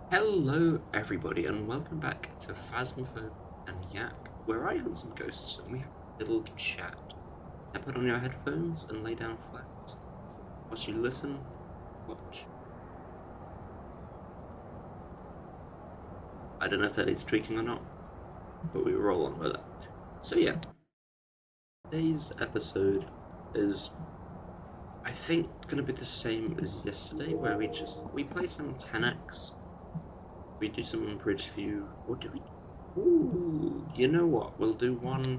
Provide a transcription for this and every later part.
Hello, everybody, and welcome back to Phasmophobia and Yap, where I hunt some ghosts and we have a little chat. Now put on your headphones and lay down flat. Whilst you listen, watch. I don't know if that needs tweaking or not, but we roll on with it. So yeah, today's episode is, I think, going to be the same as yesterday, where we play some 10x. We do some bridge view. What do we? Ooh, you know what? We'll do one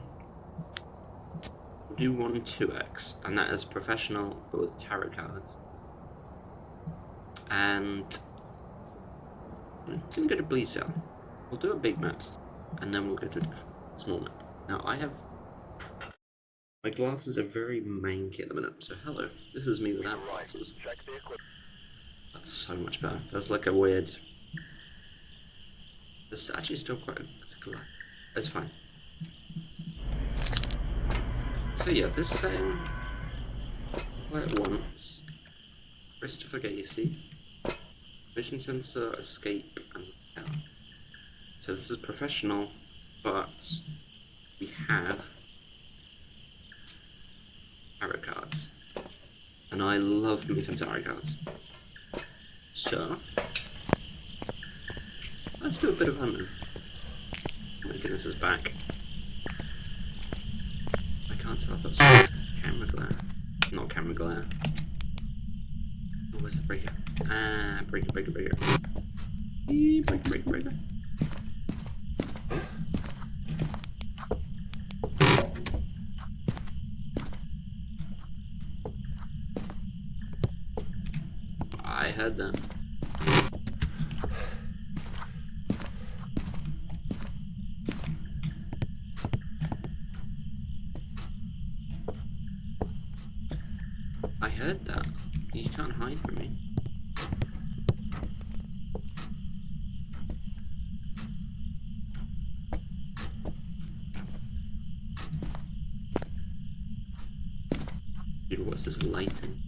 2x, and that is professional, but with tarot cards. And we're gonna go to Bleasdale. We'll do a big map, and then we'll go to a small map. Now my glasses are very manky at the minute. So hello, this is me without glasses. That's so much better. There's like a weird. This is actually still quite. It's fine. So yeah, this play it once. Christopher Gacy, motion sensor, escape, and hell. So this is professional, but we have tarot cards, and I love me some tarot cards. So let's do a bit of hunting. Oh my goodness, is back. I can't tell if that's just camera glare. Not camera glare. Oh, where's the breaker? Ah, breaker. Breaker. I heard that. I heard that. You can't hide from me. Dude, what's this lighting?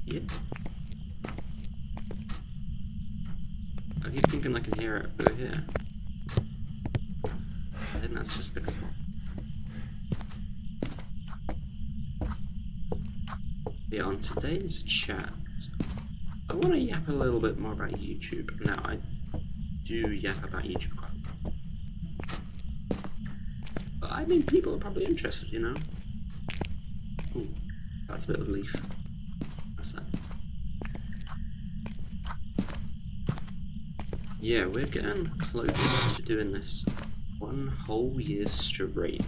Yeah. I keep thinking I can hear it over here. I think that's just the... Yeah, on today's chat, I want to yap a little bit more about YouTube. Now, I do yap about YouTube quite a lot. But I mean, people are probably interested, you know? Ooh, that's a bit of a leaf. What's that? Yeah, we're getting close to doing this one whole year straight.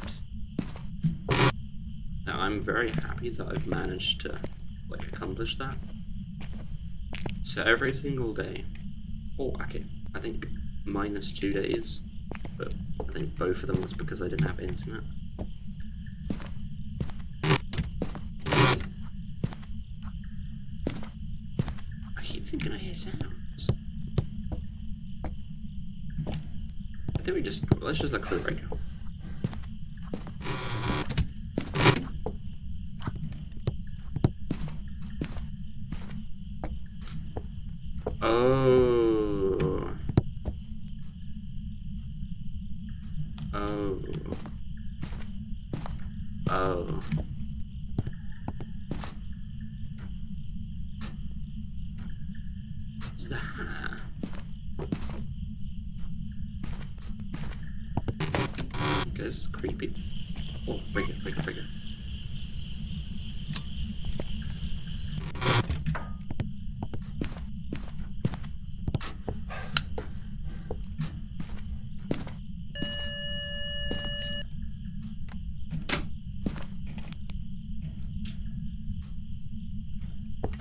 Now, I'm very happy that I've managed to, accomplish that. So every single day, okay, I think minus 2 days, but I think both of them was because I didn't have internet. I keep thinking I hear sounds. I think let's just look for the breaker. Oh. What's that? Okay, this is creepy. Oh, breaker.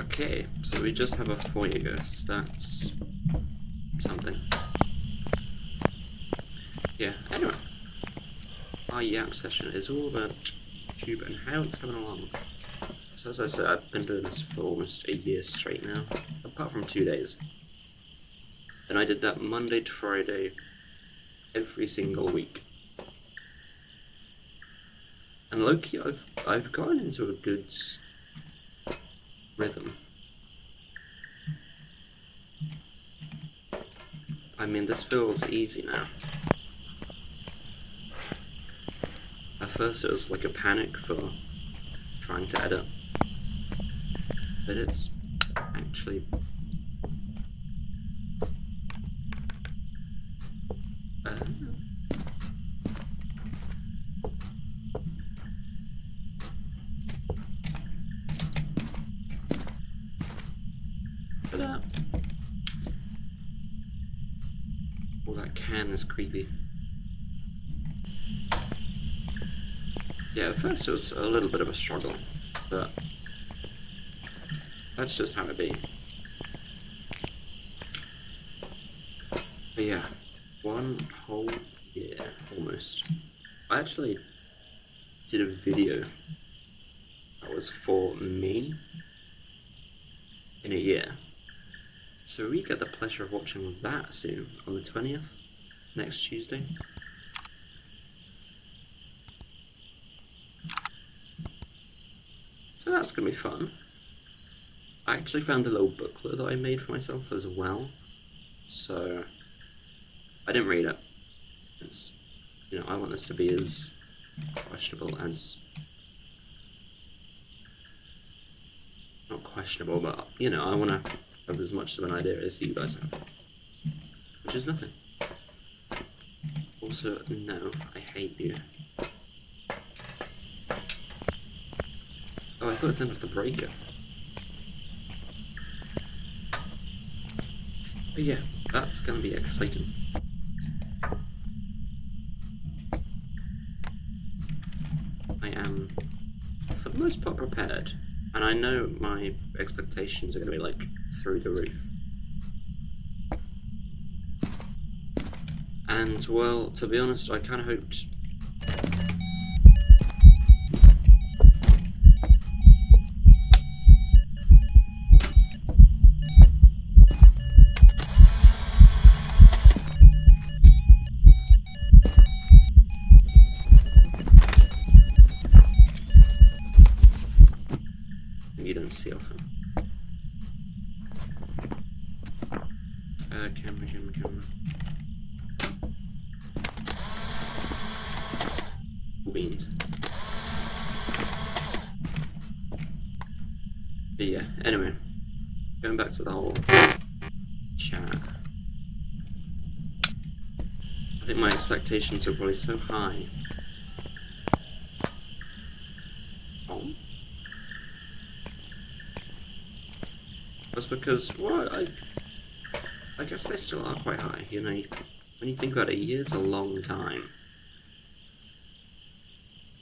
Okay, so we just have a foyer ghost. That's something. Yeah, anyway. Our Yap session is all about YouTube and how it's coming along. So as I said, I've been doing this for almost a year straight now, apart from 2 days. And I did that Monday to Friday, every single week. And low-key, I've gotten into a good rhythm. I mean, this feels easy now. At first it was like a panic for trying to edit, but it's actually oh, that can is creepy. Yeah, at first it was a little bit of a struggle, but that's just how it be. But yeah, 1 whole year, almost. I actually did a video that was for me in a year. So we get the pleasure of watching that soon, on the 20th, next Tuesday. So that's gonna be fun. I actually found a little booklet that I made for myself as well. So I didn't read it. It's, you know, I want this to be as questionable as, not questionable, but, you know, I want to have as much of an idea as you guys have, which is nothing. Also, no, I hate you. Oh, I thought I didn't have to break it. But yeah, that's gonna be exciting. I am, for the most part, prepared. And I know my expectations are gonna be, like, through the roof. And, well, to be honest, I kinda hoped... you don't see often. Camera. Beans. But yeah, anyway, going back to the whole chat. I think my expectations are probably so high. Oh. That's because, well, I guess they still are quite high, you know, when you think about it, a year's a long time.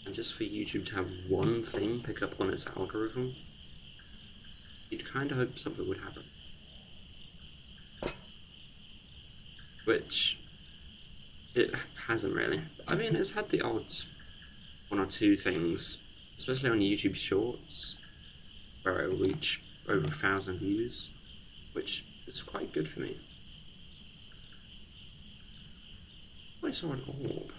And just for YouTube to have one thing pick up on its algorithm, you'd kind of hope something would happen. Which, it hasn't really. I mean, it's had the odds 1 or 2 things, especially on YouTube Shorts, where I reach over 1,000 views, which is quite good for me. I saw an orb.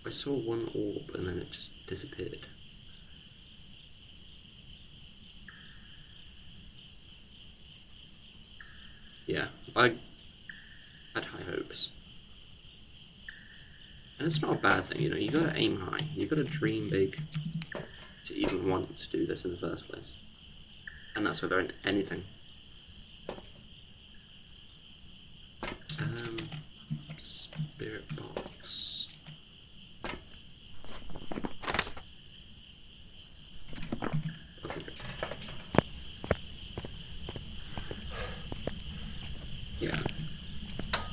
I saw one orb and then it just disappeared. Yeah, I had high hopes. And it's not a bad thing, you know, you gotta aim high, you gotta dream big to even want to do this in the first place. And that's with anything. Spirit box. I'll take it. Yeah.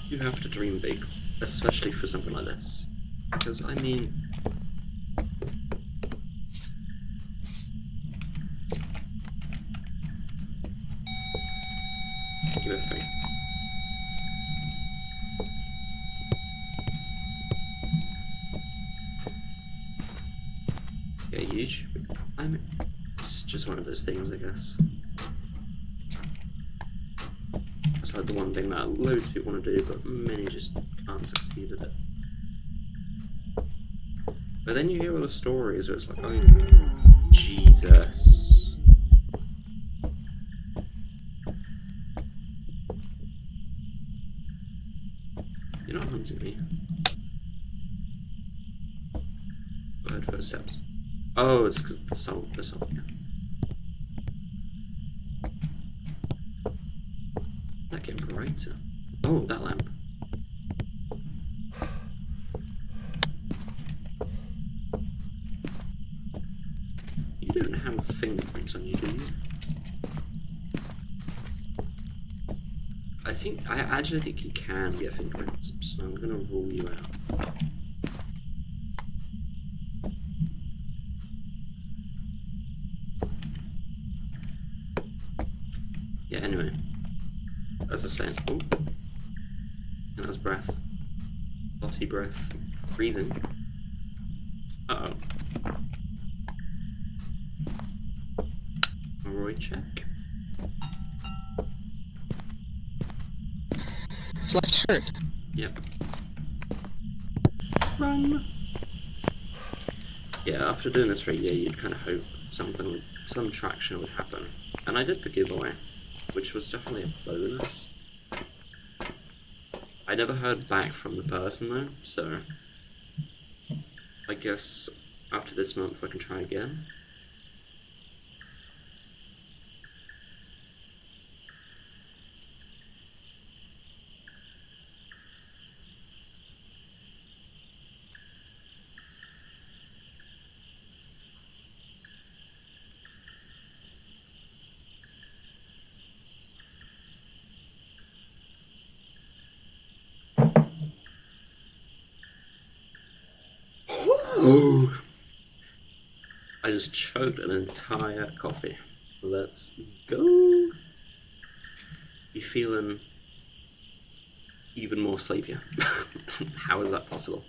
You have to dream big, especially for something like this. Because, I mean... Give it a 3. Yeah, YouTube. It's just one of those things, I guess. It's like the one thing that loads of people want to do, but many just can't succeed at it. But then you hear all the stories where it's like, oh, Jesus. You're not hunting me. I heard footsteps. Oh, it's because the salt. Yeah. That getting brighter. Oh, that lamp. You don't have fingerprints on you, do you? I actually think you can get fingerprints, so I'm gonna rule you out. Yeah, anyway. As I was saying, oh, and that was breath. Body breath. Freezing. Uh-oh. A Roy check. Slash hurt. Yep. Run! Yeah, after doing this for a year, you'd kind of hope some traction would happen. And I did the giveaway, which was definitely a bonus. I never heard back from the person though, so I guess after this month I can try again. Oh! I just choked an entire coffee. Let's go. You feeling even more sleepier? How is that possible?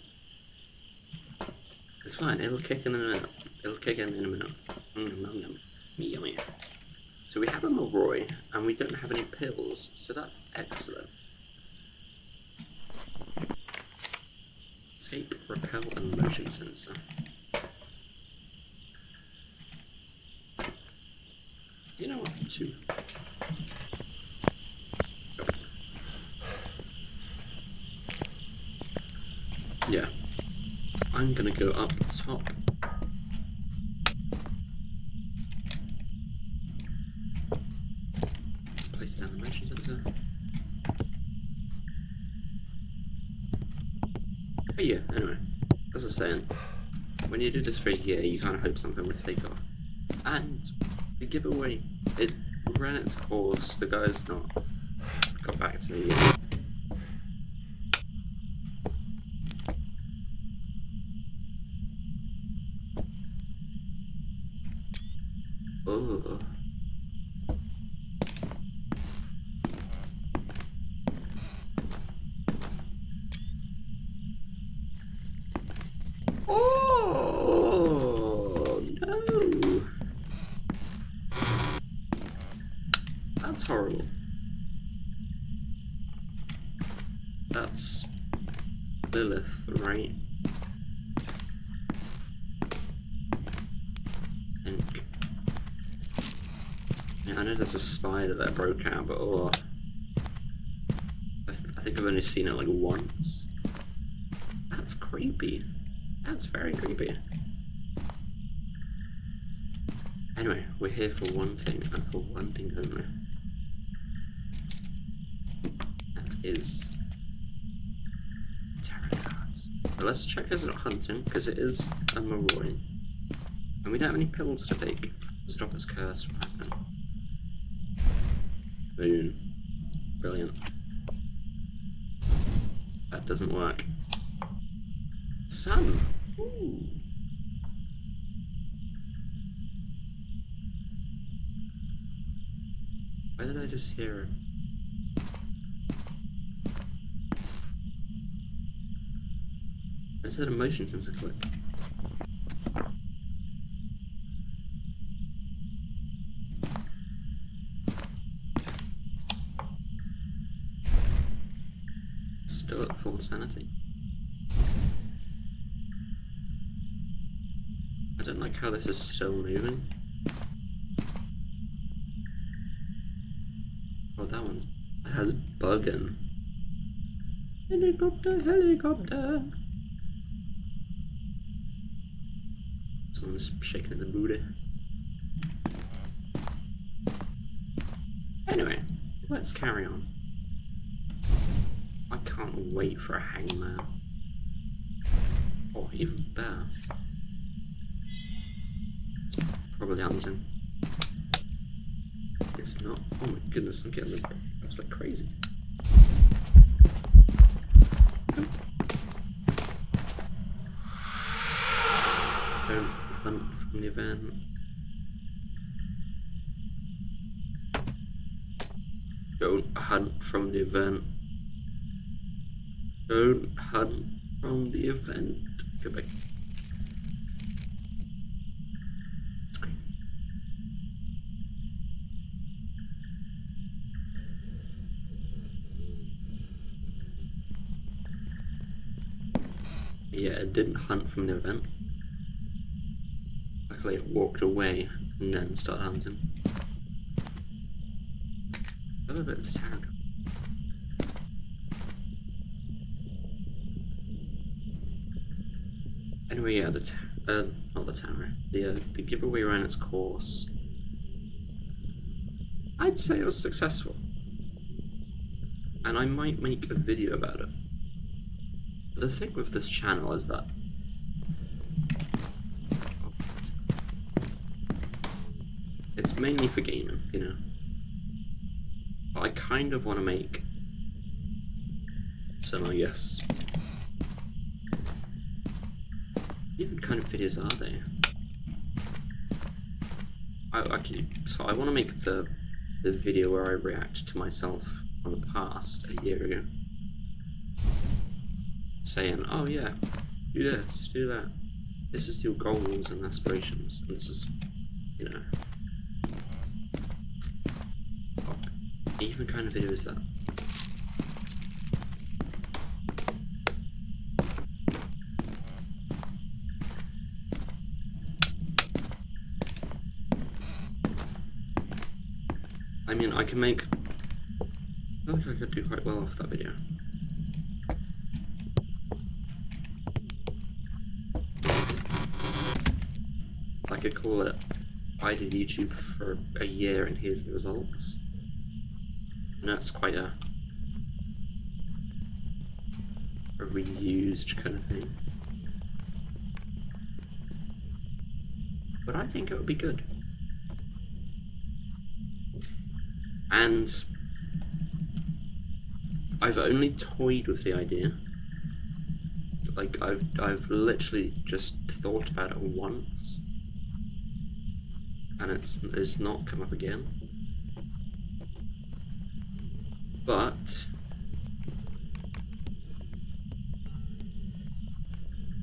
It's fine, it'll kick in a minute. It'll kick in a minute. Yummy. So we have a Moroi, and we don't have any pills, so that's excellent. Tape, repel, and motion sensor. You know what? Two. Yeah. I'm gonna go up top. Place down the motion sensor. But yeah, anyway. As I was saying, when you do this for a year, you kind of hope something would take off. And the giveaway, it ran its course. The guy's not got back to me yet. Oh. Oh no. That's horrible. That's Lilith, right? I think. Yeah, I know there's a spider that broke out, but oh. I think I've only seen it like once. That's creepy. That's very creepy. Anyway, we're here for one thing, and for one thing only. That is tarot cards. But let's check it's not hunting, because it is a Moroi. And we don't have any pills to take to stop its curse from happening. Boom. Brilliant. That doesn't work. Sun! Ooh. Why did I just hear it? Is that a motion sensor click? Still at full sanity. how this is still moving. Oh, that one has bugging. Helicopter, helicopter. Someone's shaking his booty. Anyway, let's carry on. I can't wait for a hangman. Or even better. It's probably hunting. It's not. Oh my goodness, I'm getting the bugs like crazy. Don't hunt from the event. Don't hunt from the event. Don't hunt from the event. Go back. It's great. Yeah, it didn't hunt from the event. Luckily it walked away and then started hunting. A little bit of the tarot. Anyway, yeah, not the tarot. The giveaway ran its course. I'd say it was successful. And I might make a video about it. But the thing with this channel is that it's mainly for gaming, you know. But I kind of want to make some, I guess. Even kind of videos are they? So I want to make the video where I react to myself from the past a year ago, saying, "Oh yeah, do this, do that. This is your goals and aspirations, and this is, you know." Even kind of video is that. I mean, I can make. I feel like I could do quite well off that video. I could call it, I did YouTube for a year and here's the results. And that's quite a reused kind of thing. But I think it would be good. And I've only toyed with the idea. Like I've literally just thought about it once, and it's not come up again. But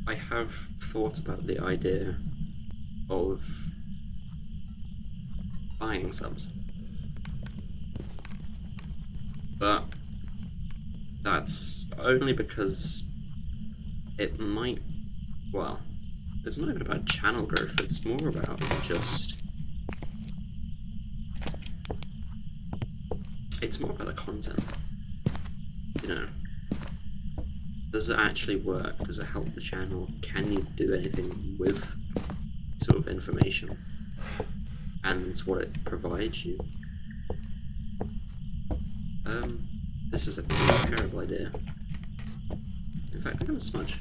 I have thought about the idea of buying subs. But that's only because it might, well, it's not even about channel growth, it's more about just, it's more about the content, you know. Does it actually work? Does it help the channel? Can you do anything with sort of information and what it provides you? This is a terrible idea. In fact, I'm gonna smudge.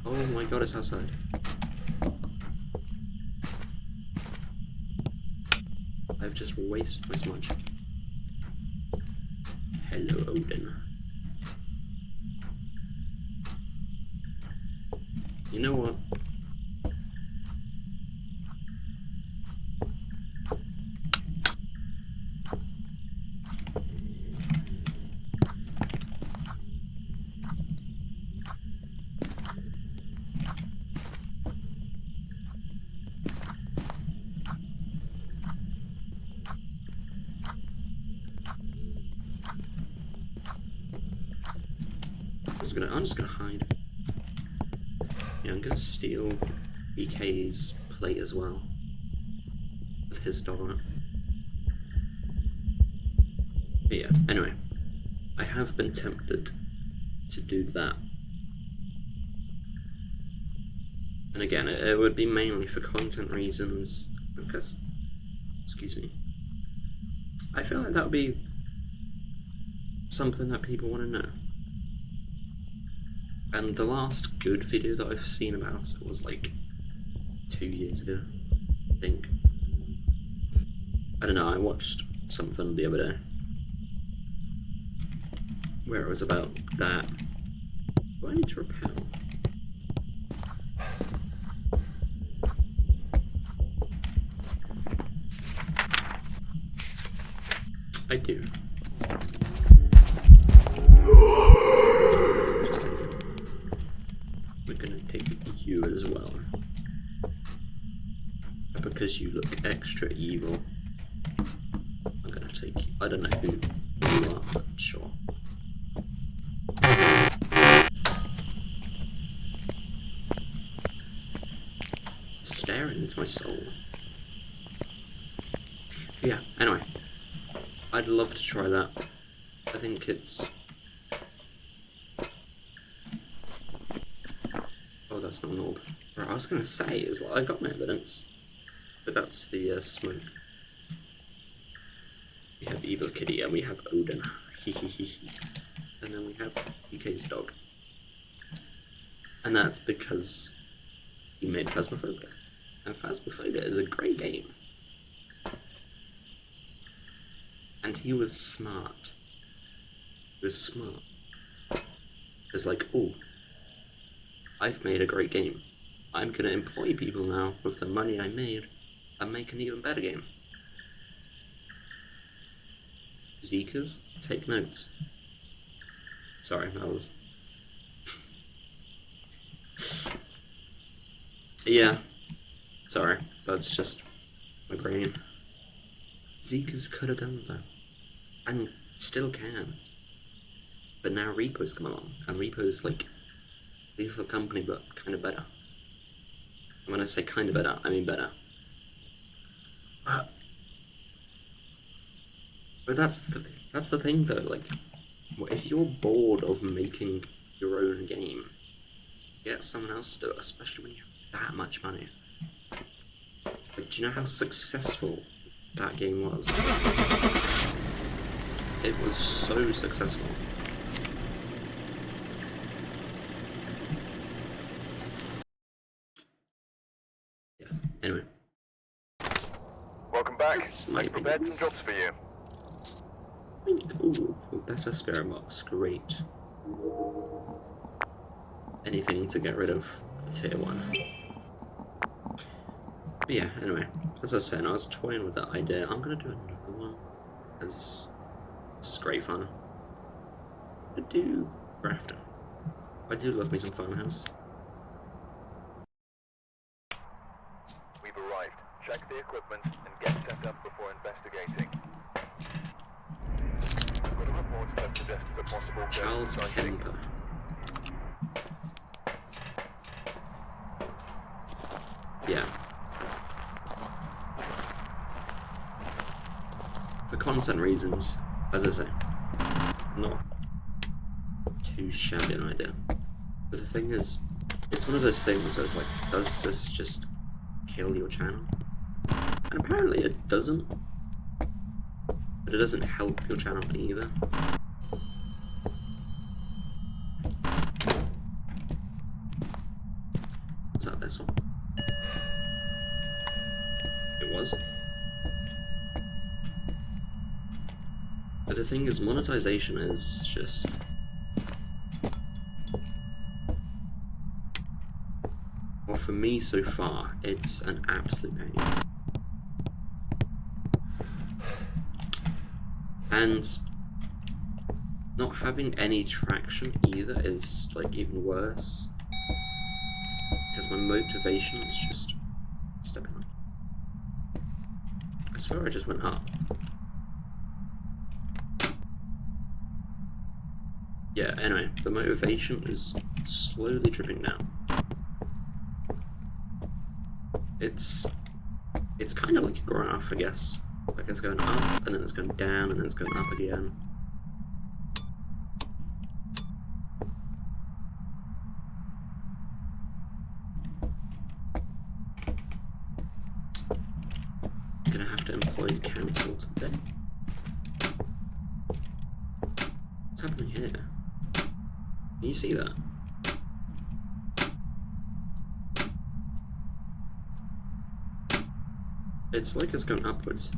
Oh my god, it's outside. I've just wasted my smudge. Hello, Odin. You know what? I'm just gonna hide. Yeah, I'm gonna steal EK's plate as well, with his dog on it. But yeah, anyway, I have been tempted to do that. And again, it would be mainly for content reasons, because, excuse me, I feel like that would be something that people want to know. And the last good video that I've seen about it was like 2 years ago, I think. I don't know, I watched something the other day where it was about that. Do I need to repel? I do. We're gonna take you as well. Because you look extra evil, I'm gonna take you. I don't know who you are, but sure. Staring into my soul. Yeah, anyway. I'd love to try that. I think it's... Oh, that's not an orb. Right, I was gonna say, is like, I got my evidence. But that's the smoke. We have Evil Kitty and we have Odin. And then we have EK's dog. And that's because he made Phasmophobia. And Phasmophobia is a great game. And he was smart. He was smart. It's like, oh, I've made a great game. I'm gonna employ people now with the money I made and make an even better game. Zeekers, take notes. Sorry, that was... Yeah. Sorry, that's just my brain. Zeekers could have done that. And still can. But now Repo's come along, and Repo's like Lethal Company, but kind of better. And when I say kind of better, I mean better. But that's the thing though, like, if you're bored of making your own game, get someone else to do it, especially when you have that much money. Like, do you know how successful that game was? It was so successful. Yeah, anyway. Welcome back. That's my I've prepared some jobs for you. Ooh, better spirit box, great. Anything to get rid of tier 1. But yeah, anyway, as I was saying, I was toying with that idea. I'm gonna do another one, because this is great fun. I do crafting. I do love me some farmhouse. We've arrived. Check the equipment and get set up before investigating. I've got a report that suggests a possible Charles sighting. Kemper. Yeah. For content reasons, as I say, not too shabby an idea. But the thing is, it's one of those things where it's like, does this just kill your channel? And apparently it doesn't. But it doesn't help your channel either. Is that this one? It was. But the thing is, monetization is just... Well, for me so far, it's an absolute pain. And not having any traction either is, like, even worse. Because my motivation is just stepping up. I swear I just went up. Yeah, anyway, the motivation is slowly dripping down. it's kind of like a graph, I guess. Like it's going up, and then it's going down, and then it's going up again. I'm gonna have to employ council today. What's happening here? Can you see that? It's like it's going upwards.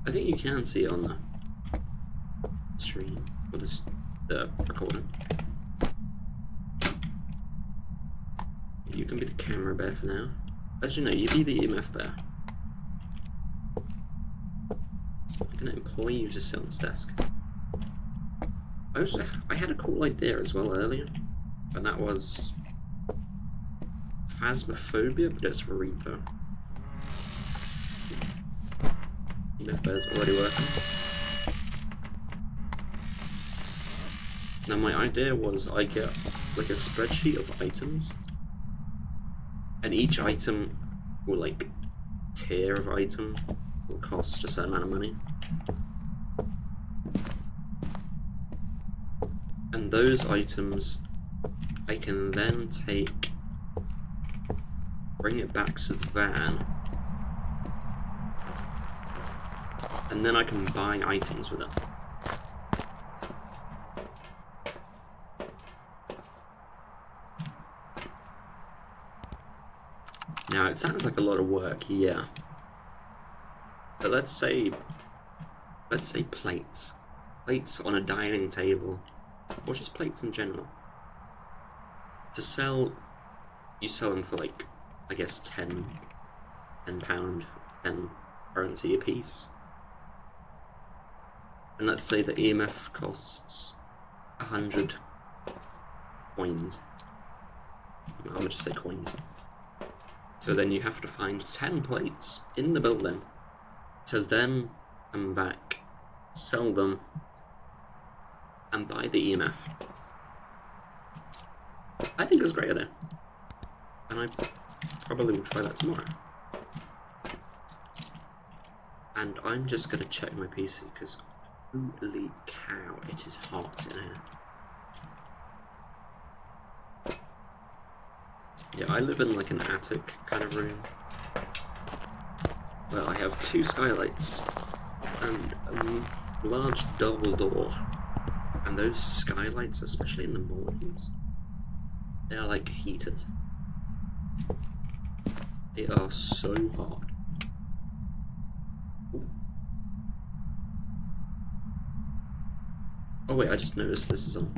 I think you can see it on the stream, or the recording. You can be the camera bear for now. Actually, no, you be the EMF bear. I'm gonna employ you to sit on this desk. I had a cool idea as well earlier, and that was Phasmophobia, but it's Reaper. EMF bear's already working. Now my idea was I get like a spreadsheet of items, and each item will like tier of item will cost a certain amount of money. And those items I can then take, bring it back to the van, and then I can buy items with it. Now it sounds like a lot of work, yeah. But let's say plates. Plates on a dining table, or just plates in general. To sell, you sell them for like, I guess £10 currency a piece. And let's say the EMF costs 100 coins. I'm gonna just say coins. So then you have to find 10 plates in the building to then come back, sell them, and buy the EMF. I think it's a great idea. And I probably will try that tomorrow. And I'm just gonna check my PC because holy cow, it is hot in here. Yeah, I live in like an attic kind of room where I have 2 skylights and a large double door. And those skylights, especially in the mornings, they are like heated. They are so hot. Ooh. Oh wait, I just noticed this is on.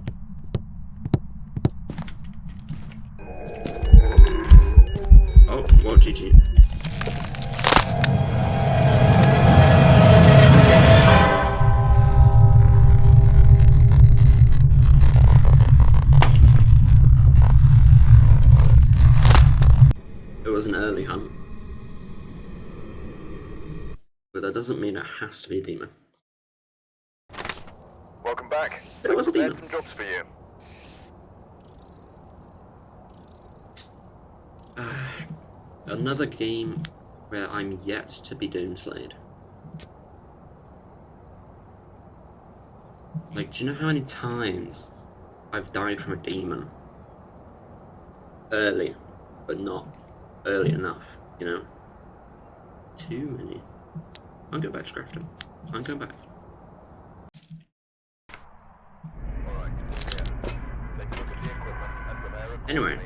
Oh, well, GG. It was an early hunt. But that doesn't mean it has to be a demon. Welcome back. It was a demon. Some jobs for you. Another game where I'm yet to be doomslayed. Like, do you know how many times I've died from a demon? Early, but not early enough, you know? Too many. I'll go back to crafting. I'm going back. Anyway,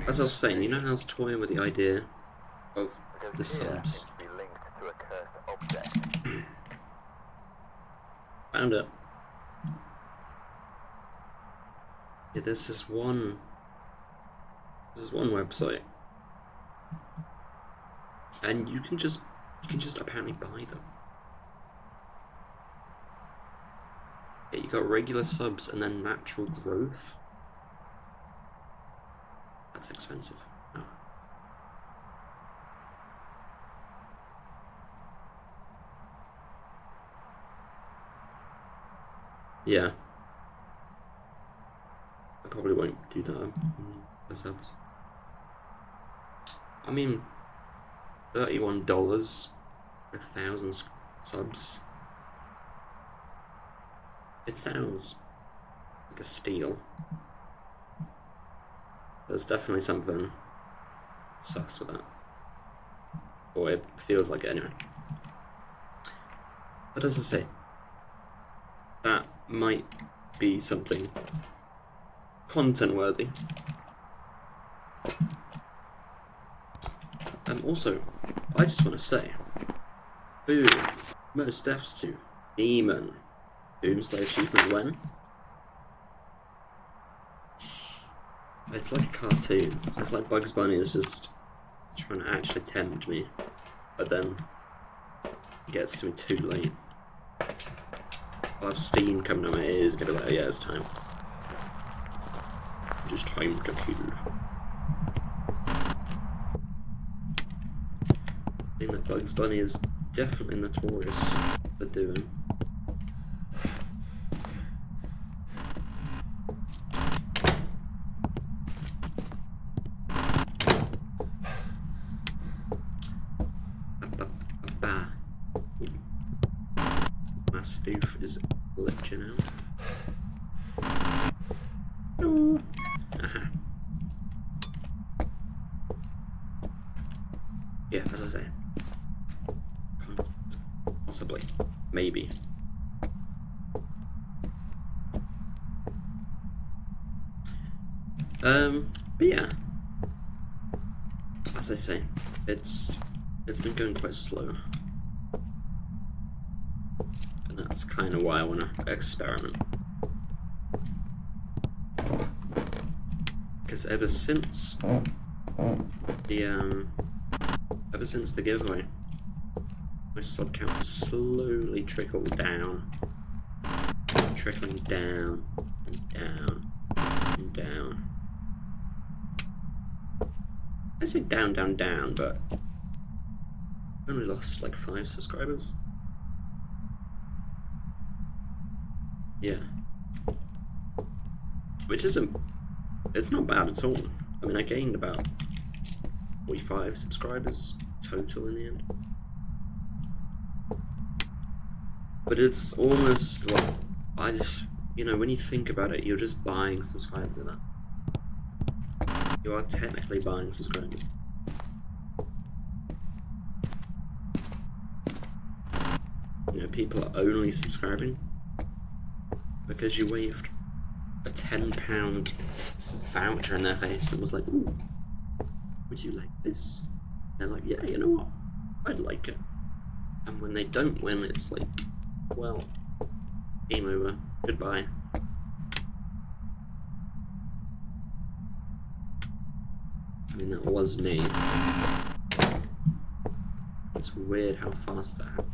as I was saying, you know how I was toying with the idea of the subs? Found it. Yeah, there's this one website, and you can just apparently buy them. Yeah, you got regular subs and then natural growth. That's expensive. Oh. Yeah. I probably won't do that for subs. I mean, $31 for 1,000 subs. It sounds like a steal. There's definitely something sus with that. Or it feels like it anyway. But as I say, that might be something content-worthy. Also, I just want to say, boom, most deaths to Demon. Doomsday achievement when? It's like a cartoon. It's like Bugs Bunny is just trying to actually tempt me, but then it gets to me too late. I'll have steam coming out my ears and be like, oh yeah, it's time. Just time to kill. I think that Bugs Bunny is definitely notorious for doing. Doof is glitching out. No. Aha. Yeah, as I say. Possibly. Maybe. But yeah. As I say, it's been going quite slow. And that's kind of why I want to experiment. Because ever since the giveaway, my sub count has slowly trickled down. Trickling down and down and down. I say down, down, down, but I only lost like 5 subscribers. Yeah. Which isn't... It's not bad at all. I mean, I gained about 45 subscribers total in the end. But it's almost like... I just... You know, when you think about it, you're just buying subscribers in that. You are technically buying subscribers. You know, people are only subscribing because you waved a £10 voucher in their face and was like, ooh, would you like this? They're like, yeah, you know what? I'd like it. And when they don't win, it's like, well, game over. Goodbye. I mean, that was me. It's weird how fast that happened.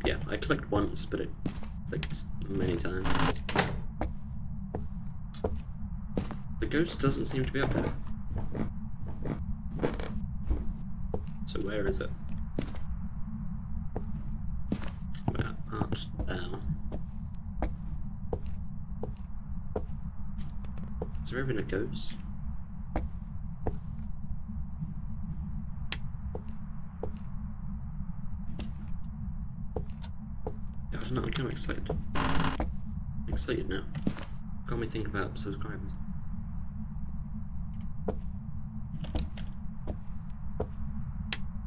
Yeah, I clicked once, but it clicked many times. The ghost doesn't seem to be up there. So where is it? Where art thou? Is there even a ghost? I don't know, I'm kind of excited. I'm excited now. Got me thinking about subscribers.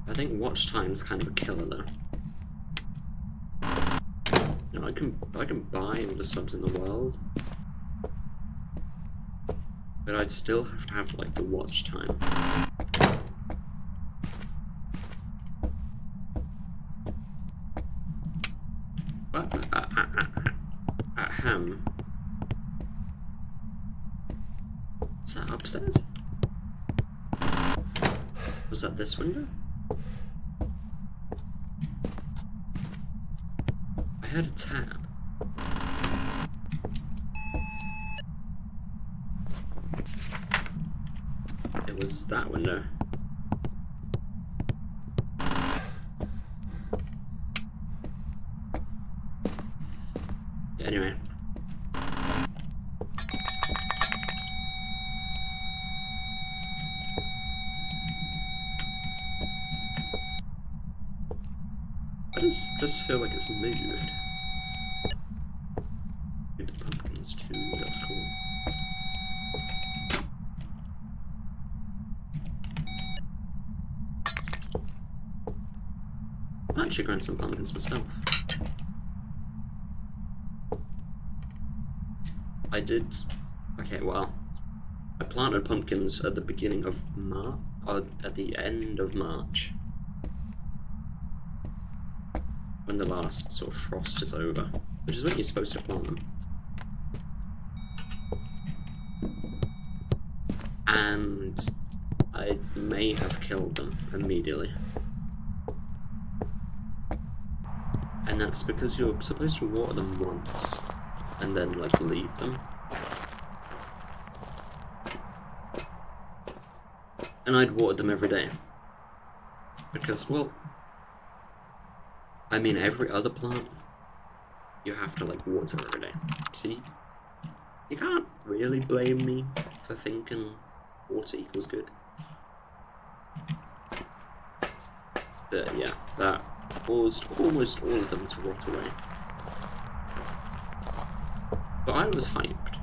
I think watch time's kind of a killer though. You know, I can buy all the subs in the world, but I'd still have to have like the watch time. Ahem. Is that upstairs? Was that this window? I heard a tap. It was that window. Anyway. Why does this feel like it's moved? The pumpkins too, that's cool. I'm actually growing some pumpkins myself. I did... Okay, well, I planted pumpkins at the beginning of March, or at the end of March, when the last sort of frost is over, which is when you're supposed to plant them. And I may have killed them immediately. And that's because you're supposed to water them once, and then, like, leave them. And I'd watered them every day. Because, well, I mean, every other plant, you have to, like, water every day. See? You can't really blame me for thinking water equals good. But, yeah, that caused almost all of them to rot away. But I was hyped.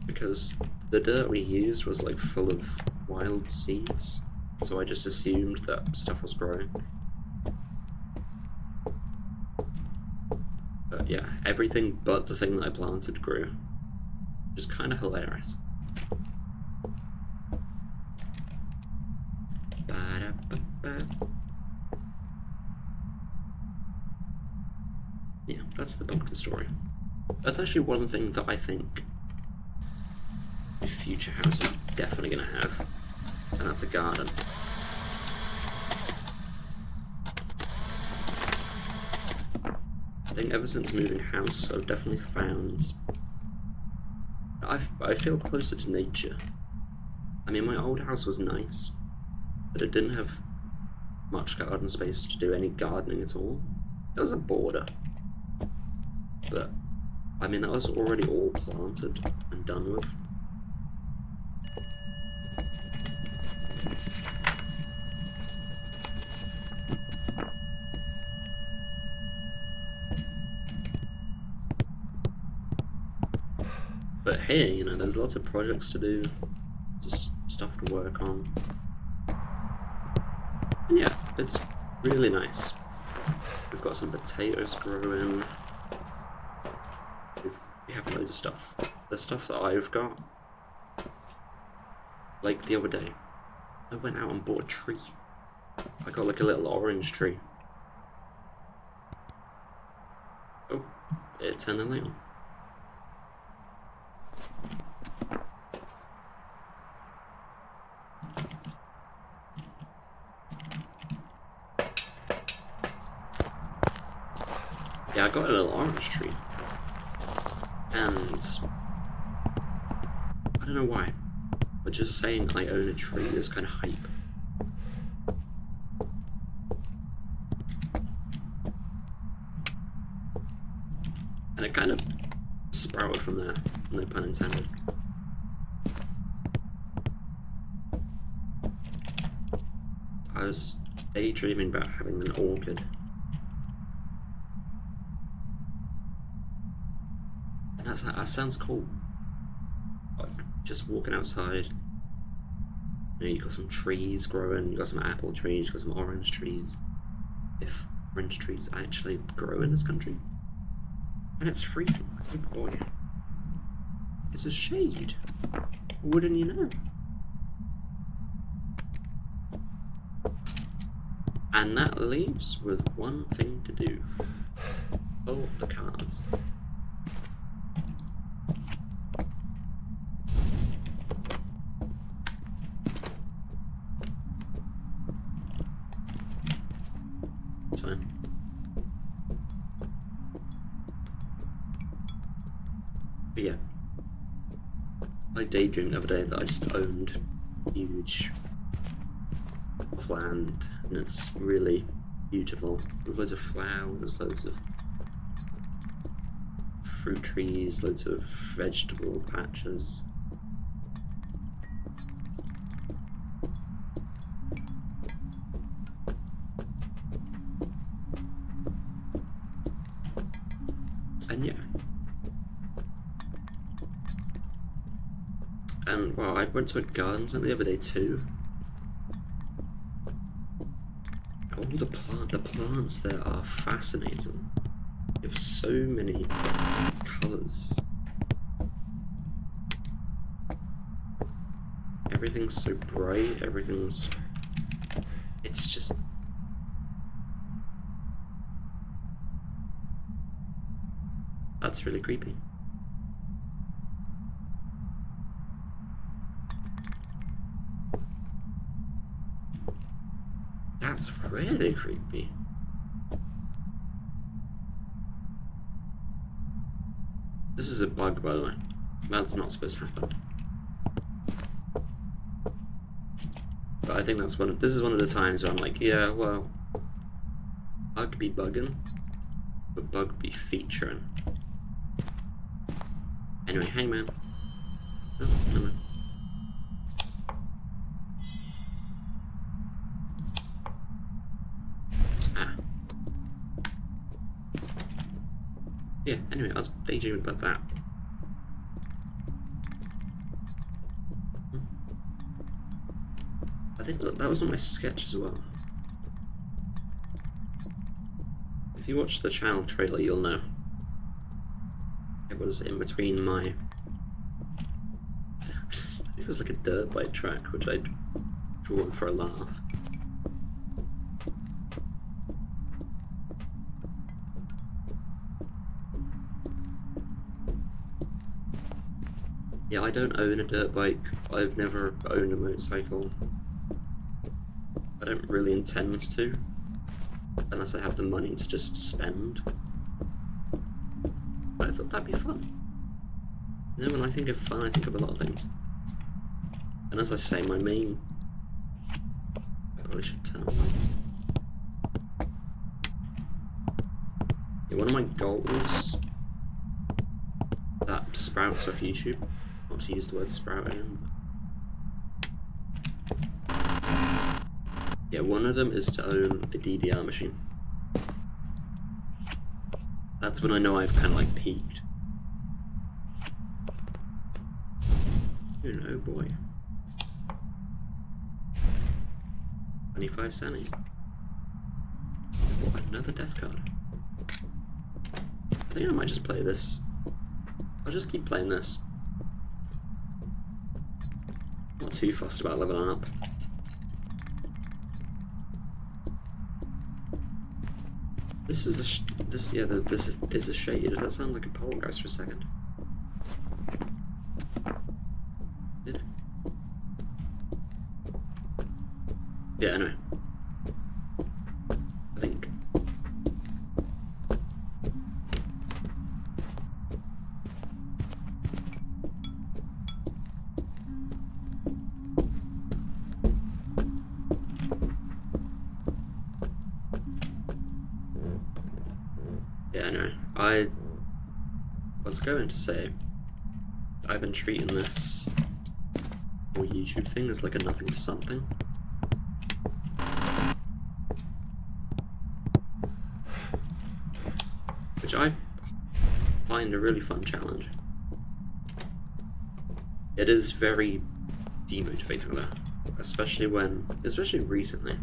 Because the dirt we used was, like, full of wild seeds. So I just assumed that stuff was growing. But yeah, everything but the thing that I planted grew. Just kind of hilarious. Yeah, that's the pumpkin story. That's actually one thing that I think a future house is definitely going to have, and that's a garden. I think ever since moving house, I've definitely found I feel closer to nature. I mean, my old house was nice, but it didn't have much garden space to do any gardening at all. There was a border, but I mean, that was already all planted and done with. But hey, you know, there's lots of projects to do, just stuff to work on. And yeah, it's really nice. We've got some potatoes growing. We have loads of stuff. The stuff that I've got, like the other day, I went out and bought a tree. I got like a little orange tree. Oh, it turned the light on. Yeah, I got a little orange tree, and I don't know why, but just saying I own a tree is kind of hype. And it kind of sprouted from there, no pun intended. I was daydreaming about having an orchid. That sounds cool. Like, just walking outside. You know, you got some trees growing, you got some apple trees, you got some orange trees. If orange trees actually grow in this country. And it's freezing. Oh boy. It's a shade. Wouldn't you know? And that leaves with one thing to do. Pull the cards. It's fine. But yeah. I daydreamed the other day that I just owned huge of land, and it's really beautiful. With loads of flowers, loads of fruit trees, loads of vegetable patches. And yeah. And wow, I went to a garden center the other day too. All the plants there are fascinating. You have so many colours. Everything's so bright, it's just... That's really creepy. That's really creepy. This is a bug, by the way. That's not supposed to happen. But I think that's this is one of the times where I'm like, yeah, well, bug be bugging, but bug be featuring. Anyway, hangman. Oh, never mind. Yeah, anyway, I was daydreaming about that. I think that was on my sketch as well. If you watch the channel trailer, you'll know. It was in between my... I think it was like a dirt bike track, which I'd drawn for a laugh. Yeah, I don't own a dirt bike. I've never owned a motorcycle. I don't really intend to, unless I have the money to just spend. But I thought that'd be fun. You know, when I think of fun, I think of a lot of things. And as I say, my main... I probably should turn on lights. Yeah, one of my goals that sprouts off YouTube, not to use the word sprout again. Yeah, one of them is to own a DDR machine. That's when I know I've kind of like peaked. Oh boy. 25 Sanny. What, another death card? I think I might just play this. I'll just keep playing this. Not too fussed about leveling up. This is a this is a shade. Did that sound like a poltergeist for a second? Did it? Yeah, anyway. I think. Yeah, anyway, I was going to say, I've been treating this whole YouTube thing as like a nothing to something. Which I find a really fun challenge. It is very demotivating though, especially recently.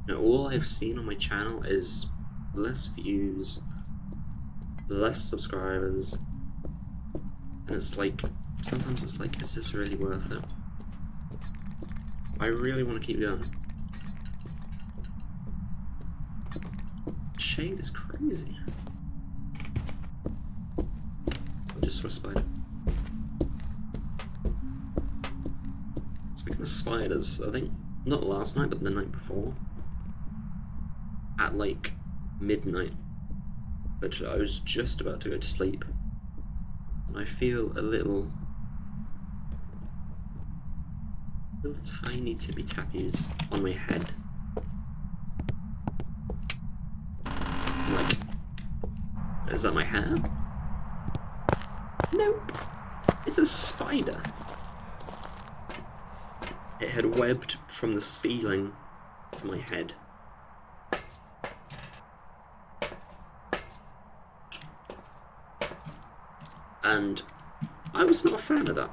Now, all I've seen on my channel is less views, less subscribers, and it's like, sometimes it's like, is this really worth it? I really want to keep going. Shade is crazy. I just saw a spider. Speaking of spiders, I think, not last night, but the night before, at like midnight, but I was just about to go to sleep, and I feel a little tiny tippy tappies on my head. I'm like, is that my hair? Nope. It's a spider. It had webbed from the ceiling to my head. And I was not a fan of that.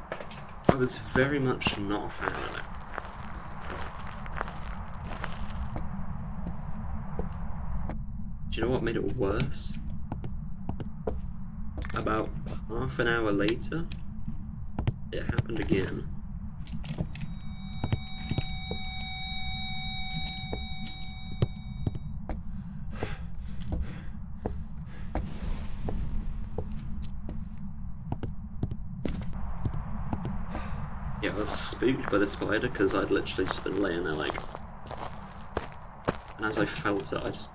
I was very much not a fan of it. Do you know what made it worse? About half an hour later, it happened again. Yeah, I was spooked by the spider because I'd literally just been laying there like... And as I felt it,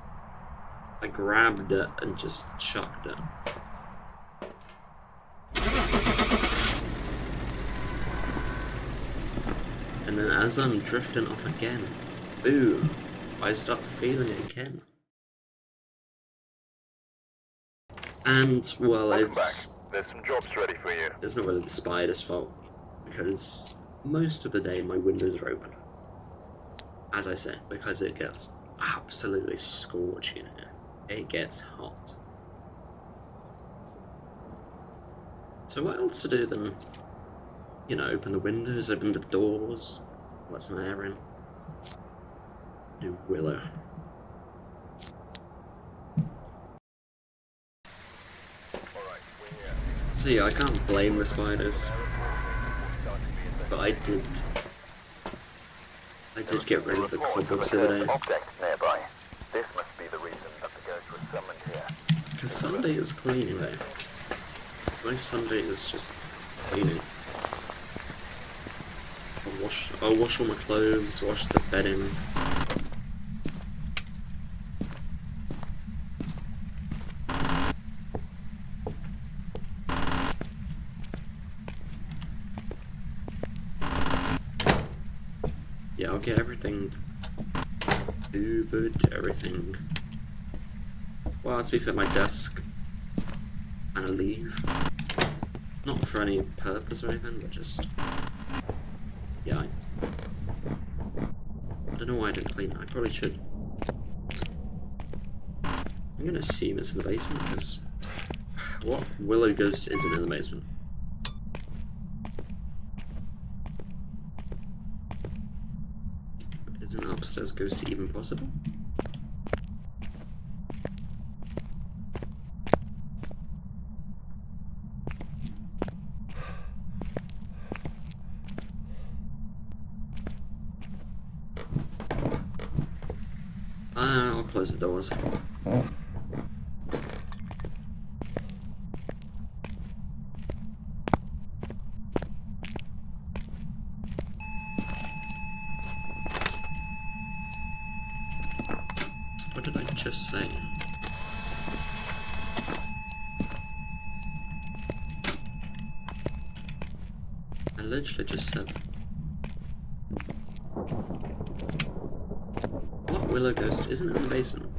I grabbed it and just chucked it. And then as I'm drifting off again, boom, I start feeling it again. And, well, There's some jobs ready for you. It's not really the spider's fault, because most of the day my windows are open. As I said, because it gets absolutely scorching in here. It gets hot. So what else to do than, you know, open the windows, open the doors, let some air in. Do Willow. So yeah, I can't blame the spiders, but I did get rid of the cobwebs the other day. Nearby. This must be the reason that the ghost was summoned here. Because Sunday is cleaning day. My Sunday is just cleaning. I'll wash all my clothes, wash the bedding. Yeah, I'll get everything hoovered, everything. Well, to be fair, my desk and I leave. Not for any purpose or anything, but just... Yeah, I don't know why I didn't clean it. I probably should. I'm gonna assume it's in the basement, because... What Willow ghost isn't in the basement? Is an upstairs ghost even possible? I'll close the doors. What did I just say? I literally just said... What Willow ghost isn't in the basement?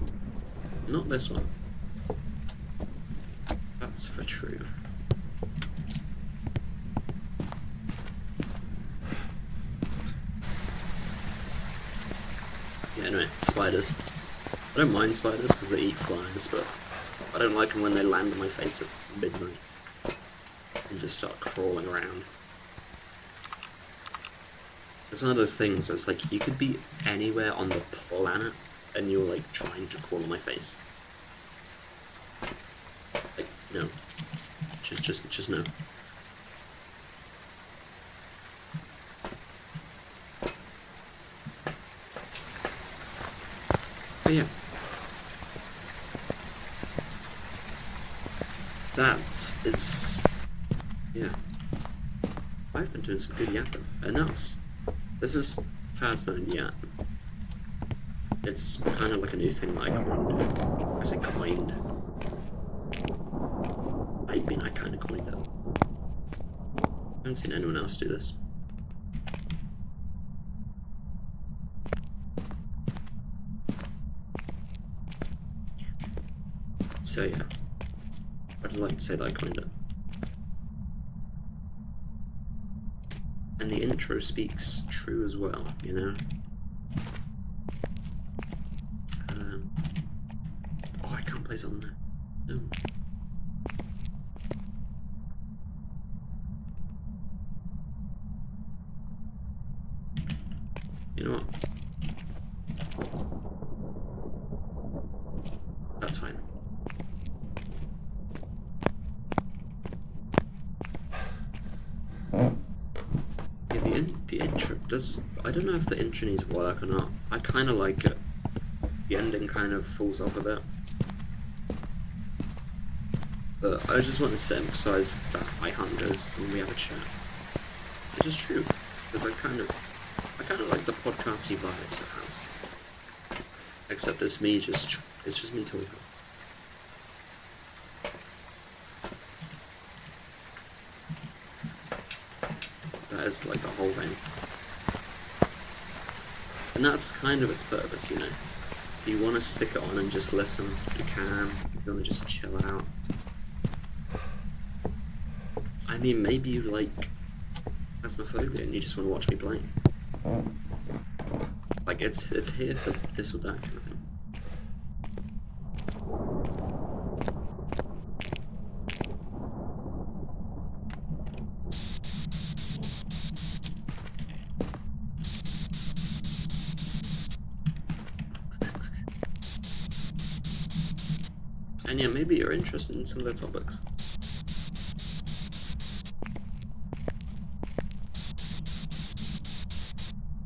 Not this one. That's for true. Yeah, anyway, spiders. I don't mind spiders because they eat flies, but I don't like them when they land on my face at midnight and just start crawling around. It's one of those things where it's like, you could be anywhere on the planet and you're like trying to crawl on my face. Like, no. Just no. But yeah. That is... Yeah. I've been doing some good yapping. And this is Phasmo Yap. It's kind of like a new thing that I coined. I say coined. I mean, I kind of coined it. I haven't seen anyone else do this. So yeah, I'd like to say that I coined it. And the intro speaks true as well, you know? Oh, I can't place on there. No. You know what? That's fine. Yeah, the intro does... I don't know if the intro needs work or not. I kind of like it. The ending kind of falls off a bit. But I just wanted to emphasise that I hunt ghosts when we have a chat. Which is true, because I kind of like the podcasty vibes it has. Except it's just me talking. That is like the whole thing. And that's kind of its purpose, you know. If you want to stick it on and just listen, you can. If you want to just chill out. I mean, maybe you like Phasmophobia and you just want to watch me play. Like, it's here for this or that kind of thing. And yeah, maybe you're interested in some of the topics.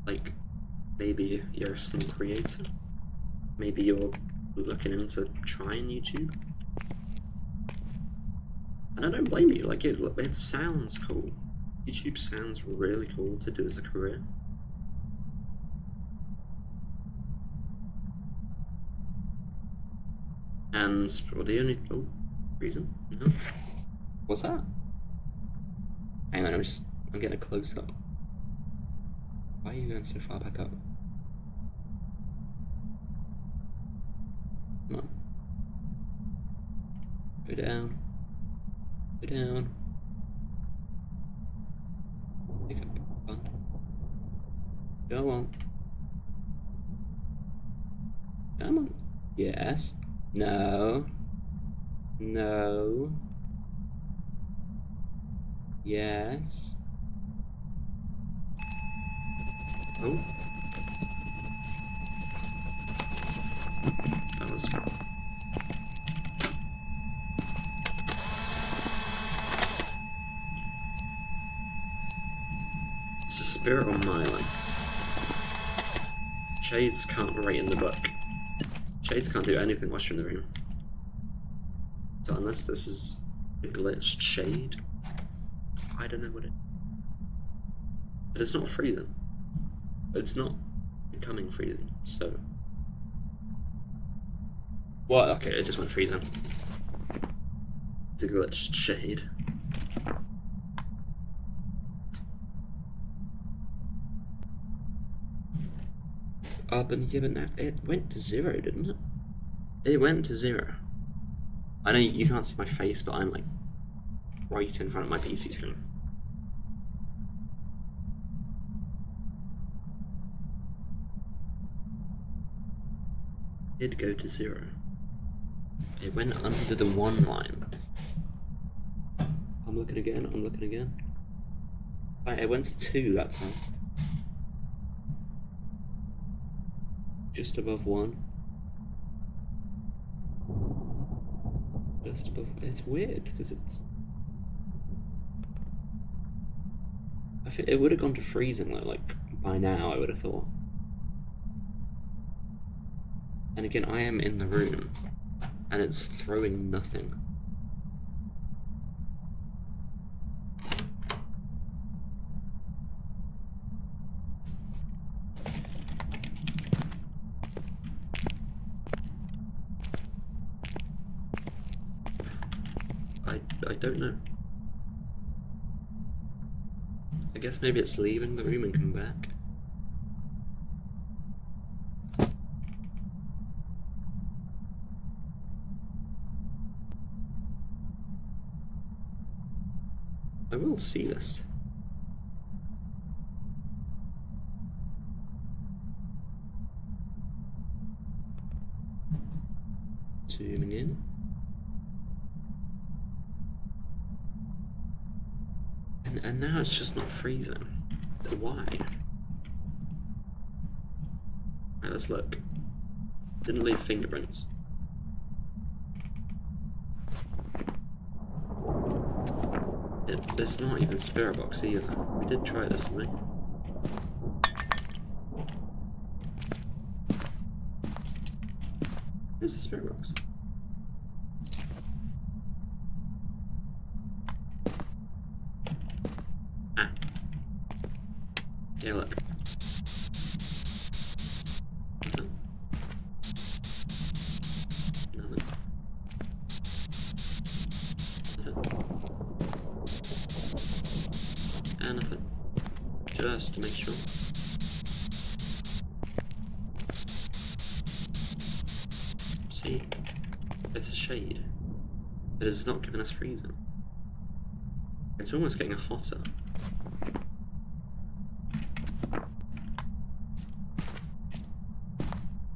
Like, maybe you're a small creator. Maybe you're looking into trying YouTube. And I don't blame you, like, it sounds cool. YouTube sounds really cool to do as a career. And, well, the only... Oh, reason? No. What's that? Hang on, I'm getting a close-up. Why are you going so far back up? Come on. Go down. Go down. Pick up. Come on. Go on. Come on. Yes. No. No. Yes. Oh. That was... It's a spirit on my line. Shades can't write in the book. Shades can't do anything whilst you're in the room. So unless this is a glitched shade, I don't know what it is. But it's not freezing. It's not becoming freezing, so... What? Okay, it just went freezing. It's a glitched shade. But yeah, but it went to 0, didn't it? It went to 0. I know you can't see my face, but I'm like right in front of my PC screen. It did go to 0. It went under the 1 line. I'm looking again. Right, it went to 2 that time. Just above 1. Just above... It's weird, because it's... I think it would have gone to freezing, like, by now, I would have thought. And again, I am in the room, and it's throwing nothing. I don't know. I guess maybe it's leaving the room and coming back. I will see this. Zooming in. And now it's just not freezing. Why? Right, let's look. Didn't leave fingerprints. It's not even spirit box either. We did try this, didn't we? Where's the spirit box? Ah. Yeah, look. Nothing. Nothing. Nothing. And nothing. Just to make sure. See? It's a shade. It is not giving us freezing. It's almost getting hotter.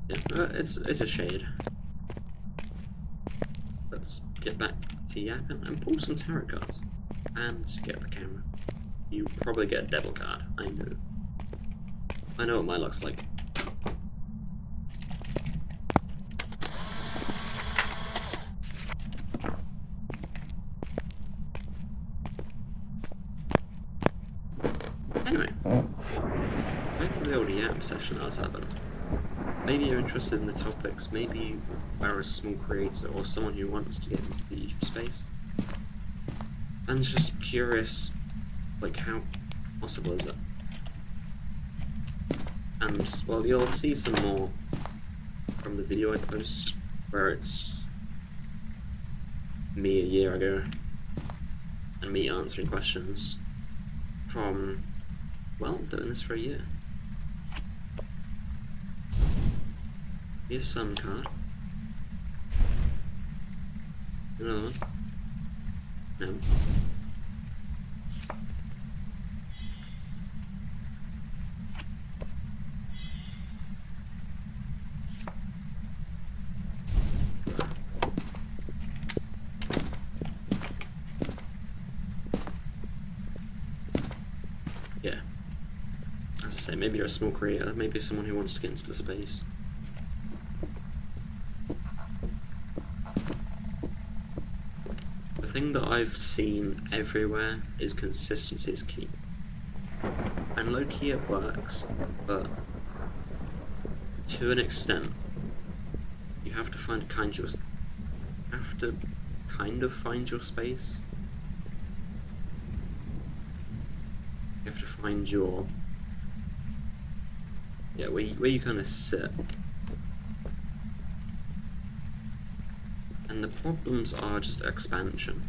Yeah, it's a shade. Let's get back to yapping and pull some tarot cards. And get the camera. You probably get a devil card, I know. I know what mine looks like. Anyway, back to the old yap session I was having. Maybe you're interested in the topics, maybe you are a small creator or someone who wants to get into the YouTube space. And just curious, like, how possible is it? And, well, you'll see some more from the video I post, where it's me a year ago, and me answering questions from, well, doing this for a year. Here's Sun card. Another one. No. Yeah. As I say, maybe you're a small creator, maybe someone who wants to get into the space. The thing that I've seen everywhere is consistency is key. And low-key it works, but to an extent, you have to find kind of find your space. You have to find your, yeah, where you kind of sit. And the problems are just expansion.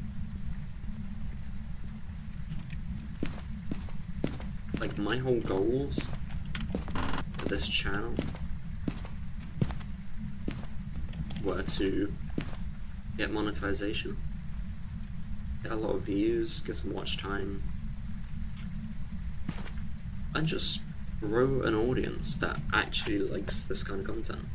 Like, my whole goals for this channel were to get monetization, get a lot of views, get some watch time, and just grow an audience that actually likes this kind of content.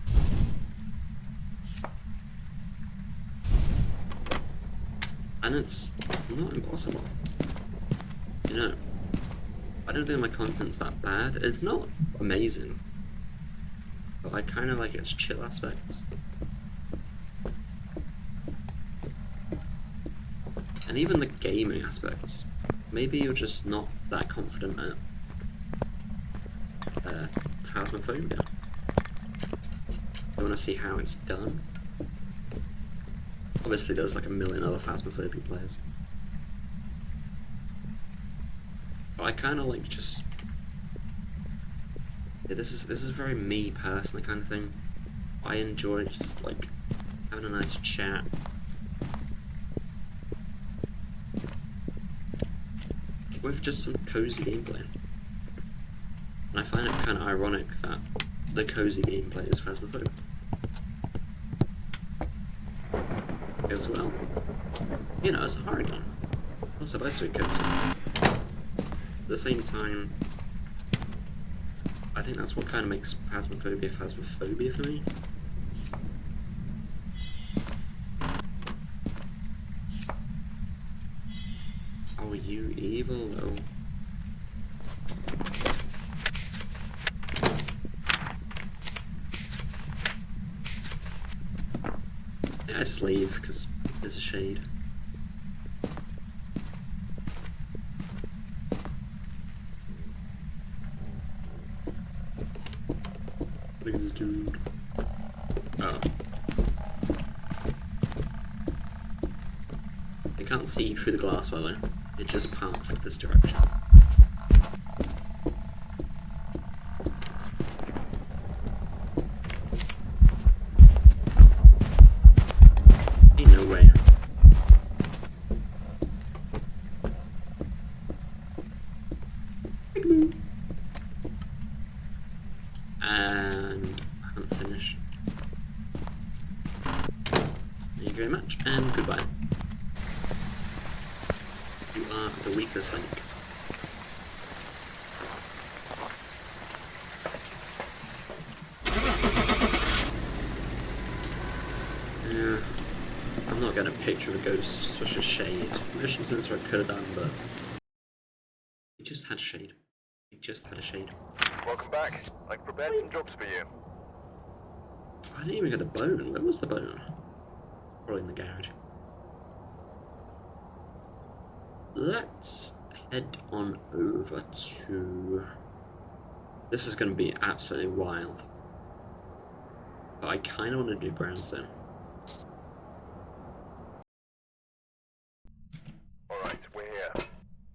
And it's not impossible. You know, I don't think my content's that bad. It's not amazing, but I kind of like its chill aspects. And even the gaming aspects. Maybe you're just not that confident at Phasmophobia. You want to see how it's done? Obviously there's like a million other Phasmophobia players. But I kind of like just... yeah, this is very me personally kind of thing. I enjoy just like having a nice chat. With just some cozy gameplay. And I find it kind of ironic that the cozy gameplay is Phasmophobia. As well. You know, it's a horror game. It's supposed to be cozy. At the same time, I think that's what kind of makes Phasmophobia for me. Leave alone. Yeah, just leave, because there's a shade. Look at this dude. Oh. They can't see you through the glass, by the way. It just parked this direction. Ain't no way. And I haven't finished. Thank you very much, and goodbye. You are the weakest link. Yeah, I'm not getting a picture of a ghost, especially a shade. Motion sensor I could have done, but it just had shade. It just had a shade. Welcome back. I've prepared some jobs for you. I didn't even get a bone. Where was the bone? Probably in the garage. Let's head on over to... This is going to be absolutely wild. But I kind of want to do brownstone. Alright, we're here.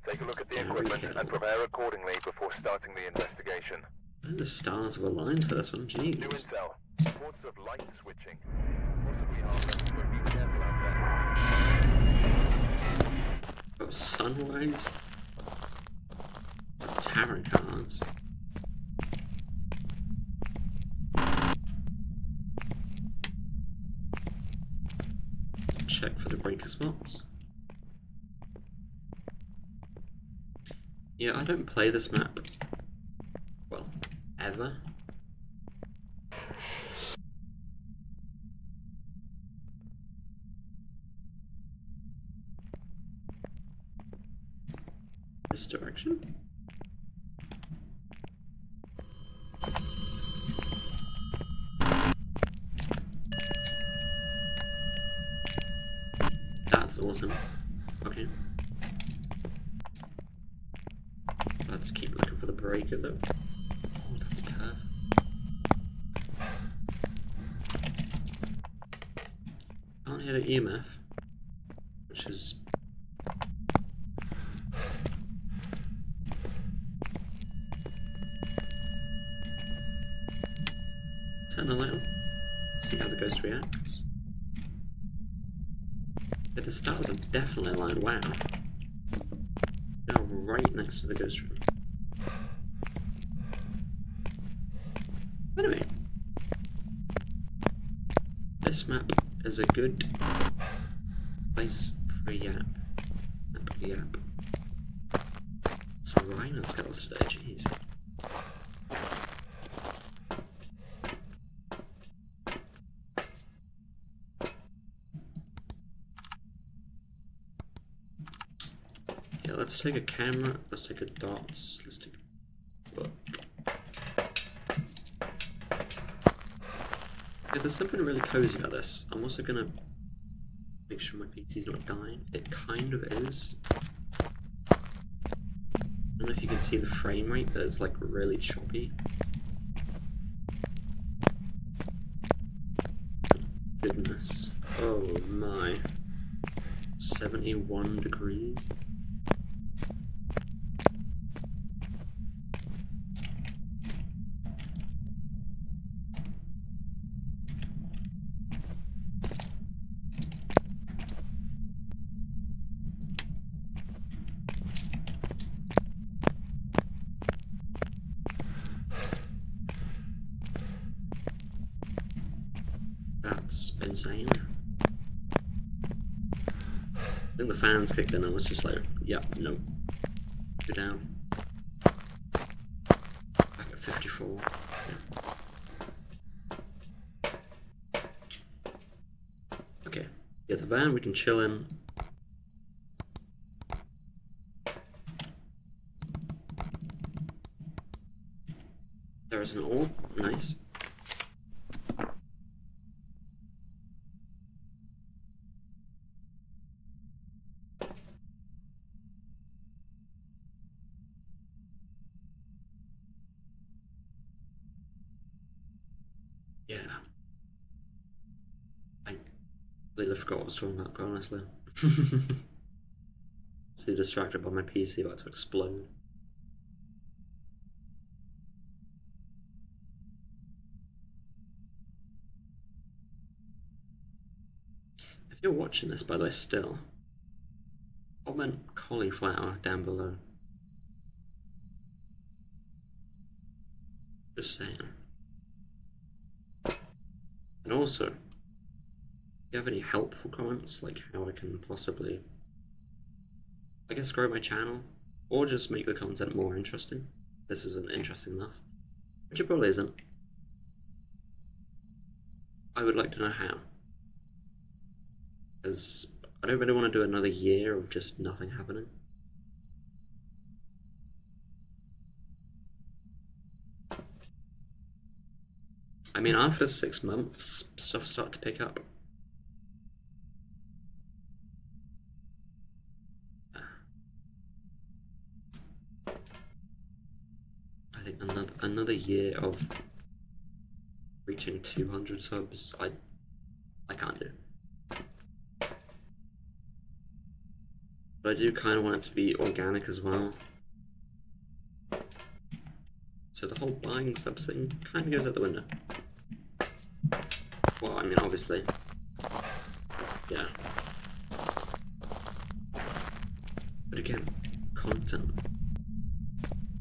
Take a look at the equipment and prepare accordingly before starting the investigation. And the stars were aligned for this one, New jeez. intel. Reports of light switching. Possibly harmless, but be careful out there. Got sunrise. Tarot cards. Let's check for the breaker spots. Yeah, I don't play this map. Well, ever. This direction? That's awesome. Okay. Let's keep looking for the breaker though. Oh, that's perfect. I can't hear the EMF, which is... Turn the light on. See how the ghost reacts. Yeah, the stars are definitely aligned. Wow. They're right next to the ghost room. Anyway. This map is a good place for a yap. It's a rhino skulls today, jeez. Yeah, let's take a camera, let's take a dots, let's take a book. Yeah, there's something really cozy about this. I'm also gonna make sure my PC's not dying. It kind of is. I don't know if you can see the frame rate, but it's like really choppy. Goodness. Oh my. 71 degrees. That's insane. I think the fans kicked in and was just like, yep, no. Go down. Back at 54. Yeah. Okay. Yeah, the van we can chill in. There's an orb. Nice. Yeah. I completely forgot what I was talking about, quite honestly. So distracted by my PC about to explode. If you're watching this, by the way, still, comment cauliflower down below. Just saying. And also, if you have any helpful comments, like how I can possibly, I guess, grow my channel, or just make the content more interesting. This isn't interesting enough, which it probably isn't. I would like to know how. Because I don't really want to do another year of just nothing happening. I mean, after 6 months, stuff started to pick up. I think another year of reaching 200 subs, I can't do. But I do kind of want it to be organic as well. So the whole buying subs thing kind of goes out the window. Well, I mean, obviously. Yeah. But again, content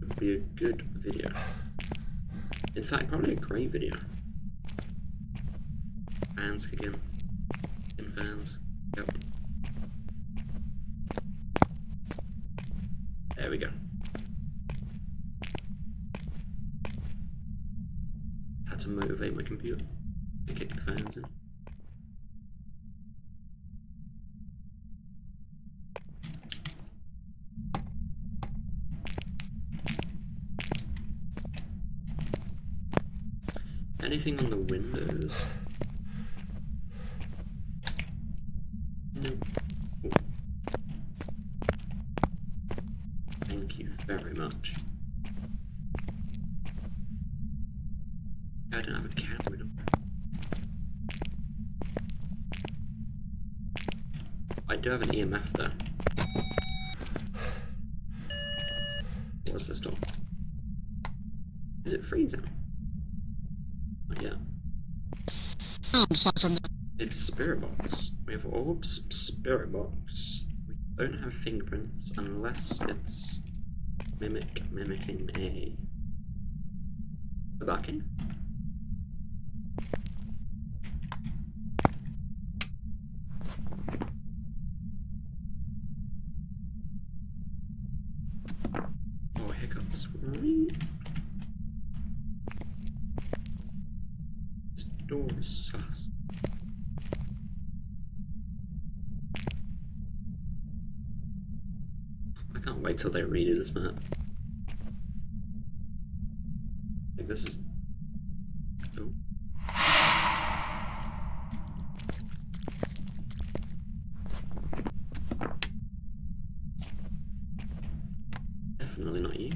would be a good video. In fact, probably a great video. Fans again. In fans. Yep. There we go. Had to motivate my computer to kick the fans in. Anything on the windows? No. Ooh. Thank you very much. I don't have a camera number. I do have an EMF though. What's this door? Is it freezing? Not yet. It's Spirit Box. We have orbs, Spirit Box. We don't have fingerprints unless it's mimicking a backing. Oh, hiccups. This door is sus. I can't wait till they redo this map. Like, this is... Oh. Definitely not you.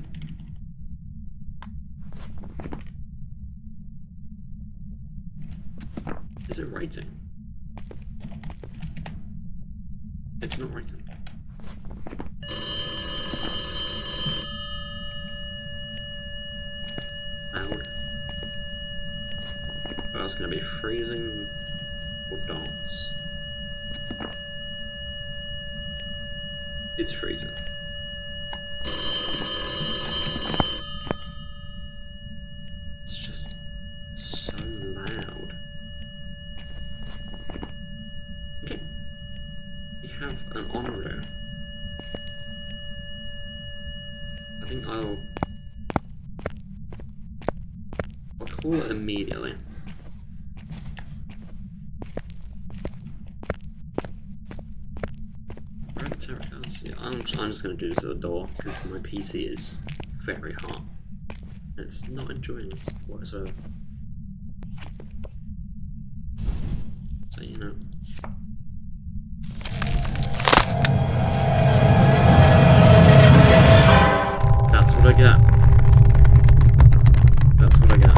Is it writing? It's not writing. Loud. Well, it's gonna be freezing or dots. It's freezing. It's just so loud. Okay. We have an honor. I think I'll call it immediately. Yeah, I'm just gonna do this at the door because my PC is very hot. It's not enjoying this whatsoever. So, you know. That's what I get. That's what I get.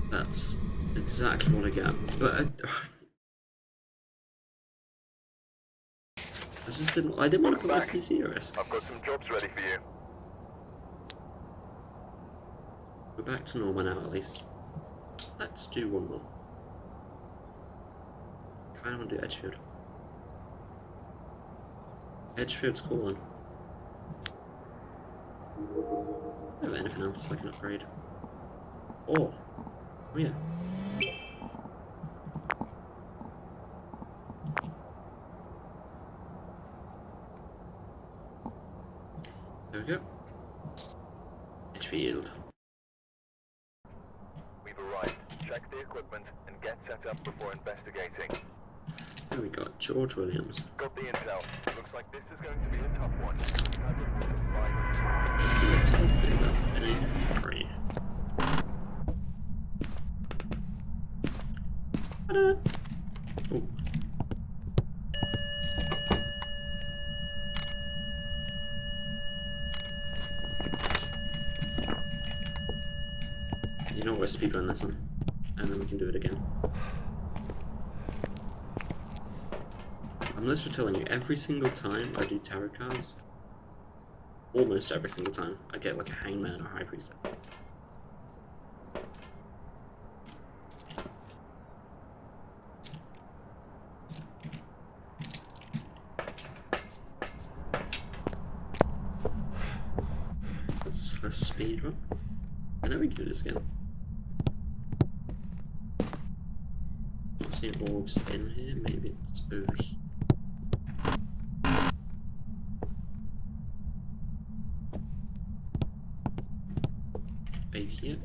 That's exactly what I get. But I just didn't. I didn't want to put my PC at risk. I've got some jobs ready for you. We're back to normal now, at least. Let's do one more. Kind of want to do Edgefield. Edgefield's calling. I don't have anything else I can upgrade. Oh yeah. There we go. Edgefield. We've arrived. Check the equipment and get set up before investigating. There we got George Williams. Got the intel. Looks like this is going to be a tough one. Has it been surviving? Looks like big enough in a hurry. Ta-da! Oh. You know what, we'll speedrun this one, and then we can do it again. I'm literally telling you, every single time I do tarot cards, almost every single time, I get like a hangman or high priestess. Let's speed run. I know we can do this again. Not seeing orbs in here, maybe it's over here. Over here.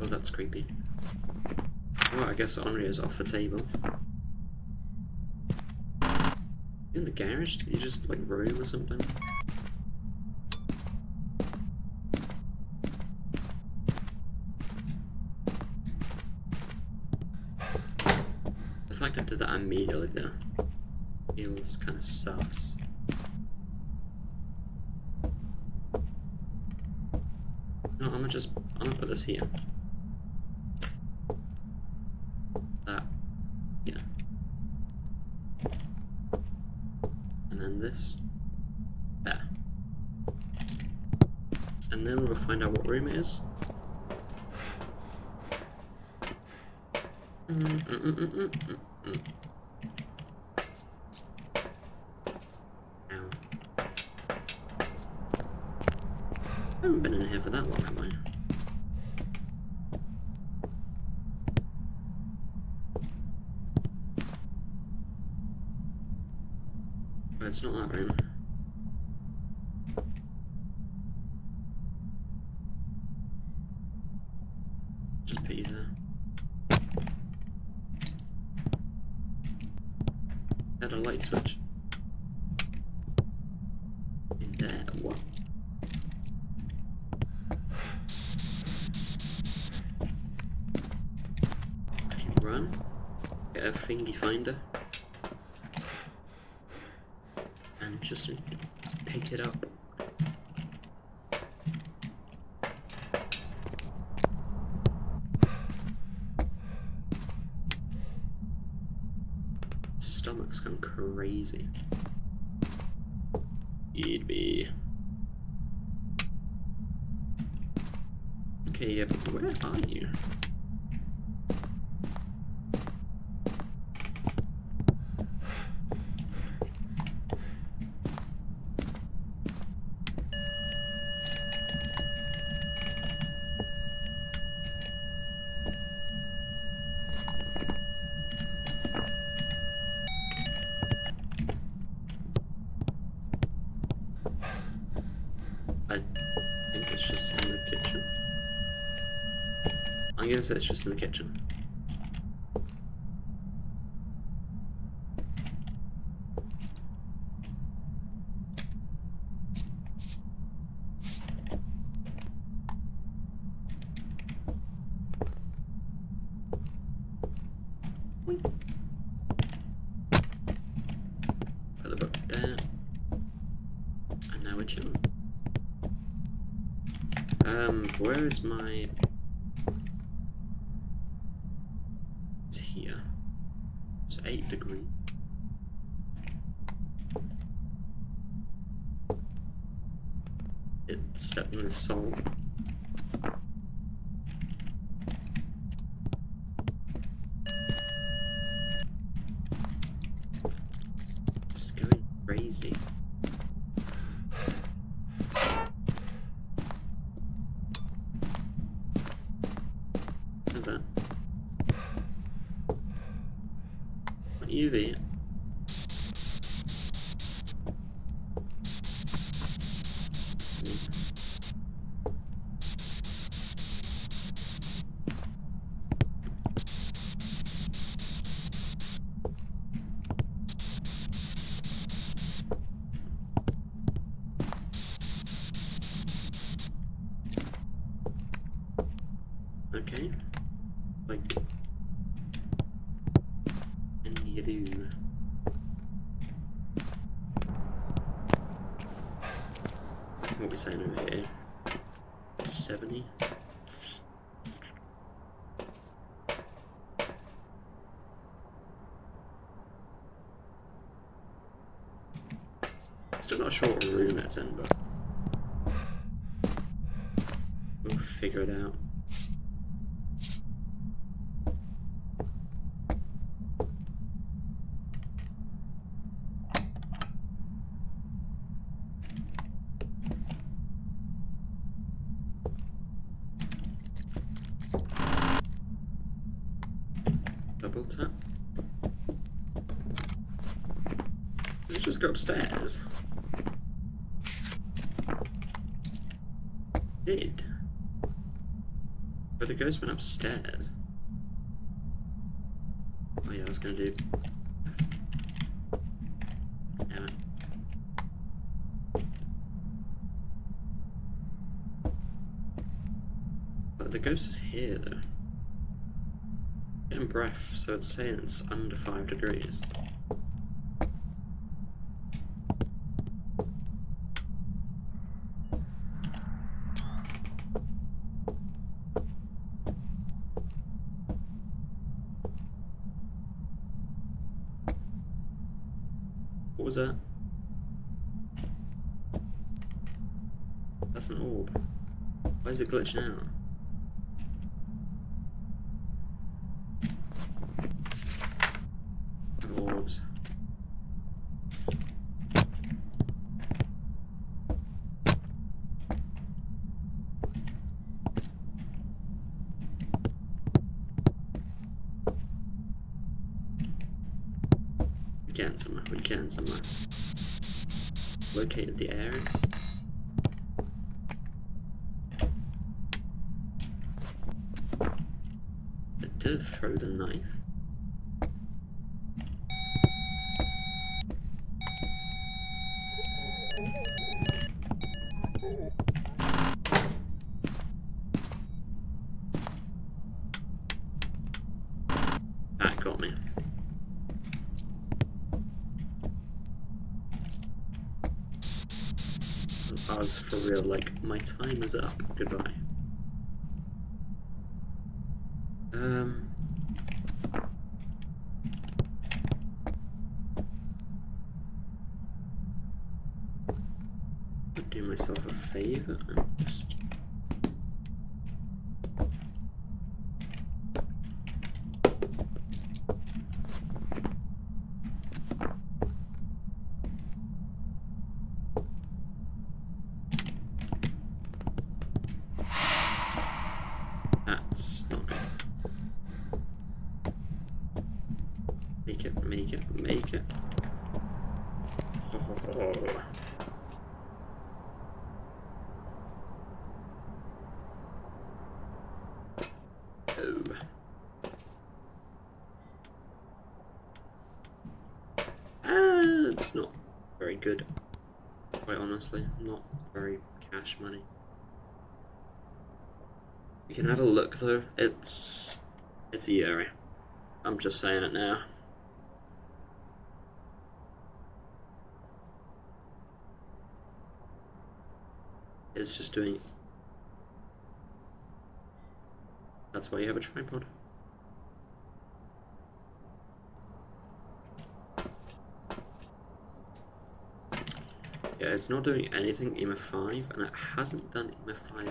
Oh, that's creepy. Oh, I guess Henri is off the table. In the garage? Did you just like roam or something? The fact I did that immediately there feels kind of sus. No, I'm gonna put this here. That, yeah. And then this, there. And then we'll find out what room it is. Ow. I haven't been in here for that long, have I? But it's not that room. Just put you there. Had a light switch. In there, what? I can run. Get a thingy finder. And just pick it up. Stomach's gone crazy. It'd be. Okay, yeah, but where are you? I think it's just in the kitchen. I'm gonna say it's just in the kitchen. Put the book there. And now we're chilling. Where is my... It's here. It's 8 degrees. It stepped in the salt. It's going crazy. Look at that. What UV? Okay, like, and you do. What are we saying over here? 70? Still not sure what room it's in, but we'll figure it out. Double tap. Let's just go upstairs. Did. But the ghost went upstairs. Oh yeah, I was gonna do... Damn it. But the ghost is here though. Getting breath, so it's saying it's under 5 degrees. What was that? That's an orb. Why is it glitching out? Orbs. We're getting somewhere, we're getting somewhere. Located the area. It did throw the knife. That got me. I was for real, like, my time is up. Goodbye. I'll do myself a favor and just... That's not good. Make it, make it, make it. Oh. It's not very good, quite honestly. Not very cash money. You can have a look though. It's a Yuri. I'm just saying it now. It's just doing. That's why you have a tripod. Yeah, it's not doing anything EMF 5, and it hasn't done EMF 5.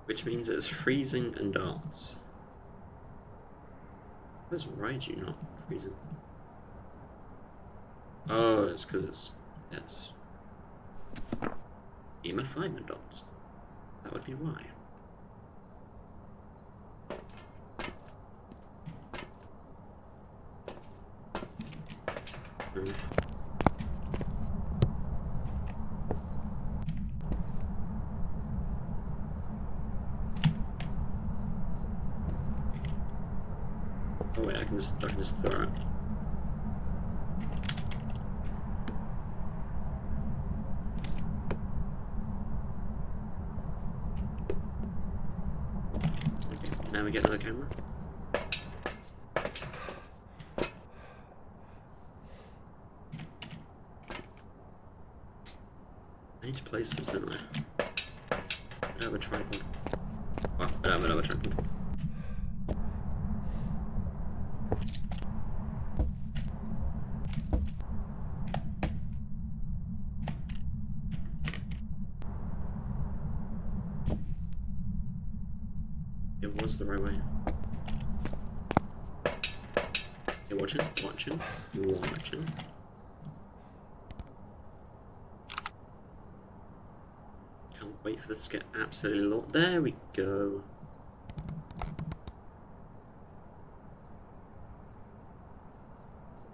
Which means it's freezing and darts. Where's Raiju not freezing? Oh, it's because it's EMF 5 and dots. That would be why. Oh wait, I can just throw it. Okay, now we get another camera. I need to place this in there. I don't have a tripod. Well, I don't have another tripod. It was the right way. You're watching? Watching? Watching? Can't wait for this to get absolutely locked. There we go.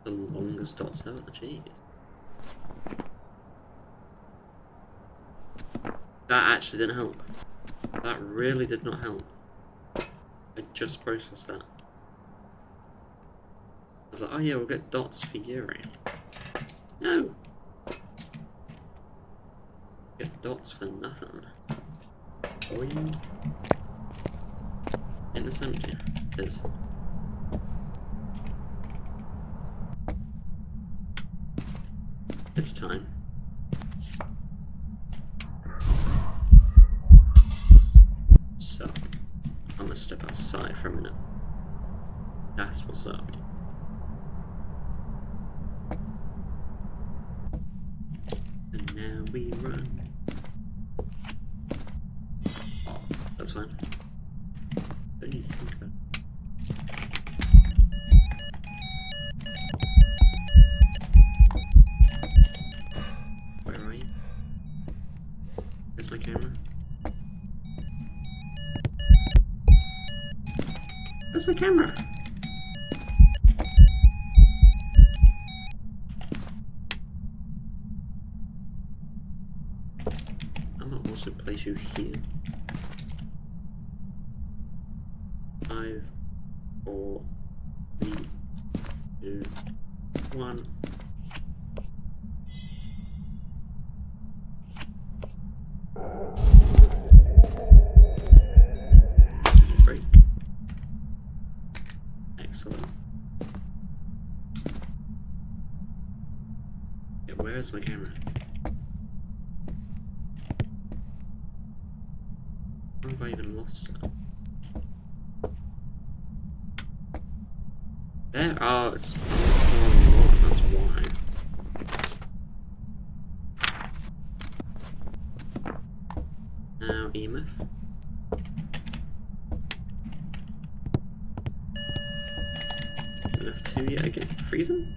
The longest dots ever. Jeez. That actually didn't help. That really did not help. I just processed that. I was like, oh yeah, we'll get dots for Yuri. No! Get dots for nothing. Boing. In this empty. It is. It's time. So, I'm gonna step outside for a minute. That's what's up. And now we run. Oh, that's fine. Don't need to think about it. Where are you? Where's my camera? Where's my camera? I'm gonna also place you here. 5, 4, 3, 2, 1. Break. Excellent. Yeah, where's my camera? How have I even lost it? There? Oh, it's oh, that's why. Now EMF. EMF 2 yet again. Freezing?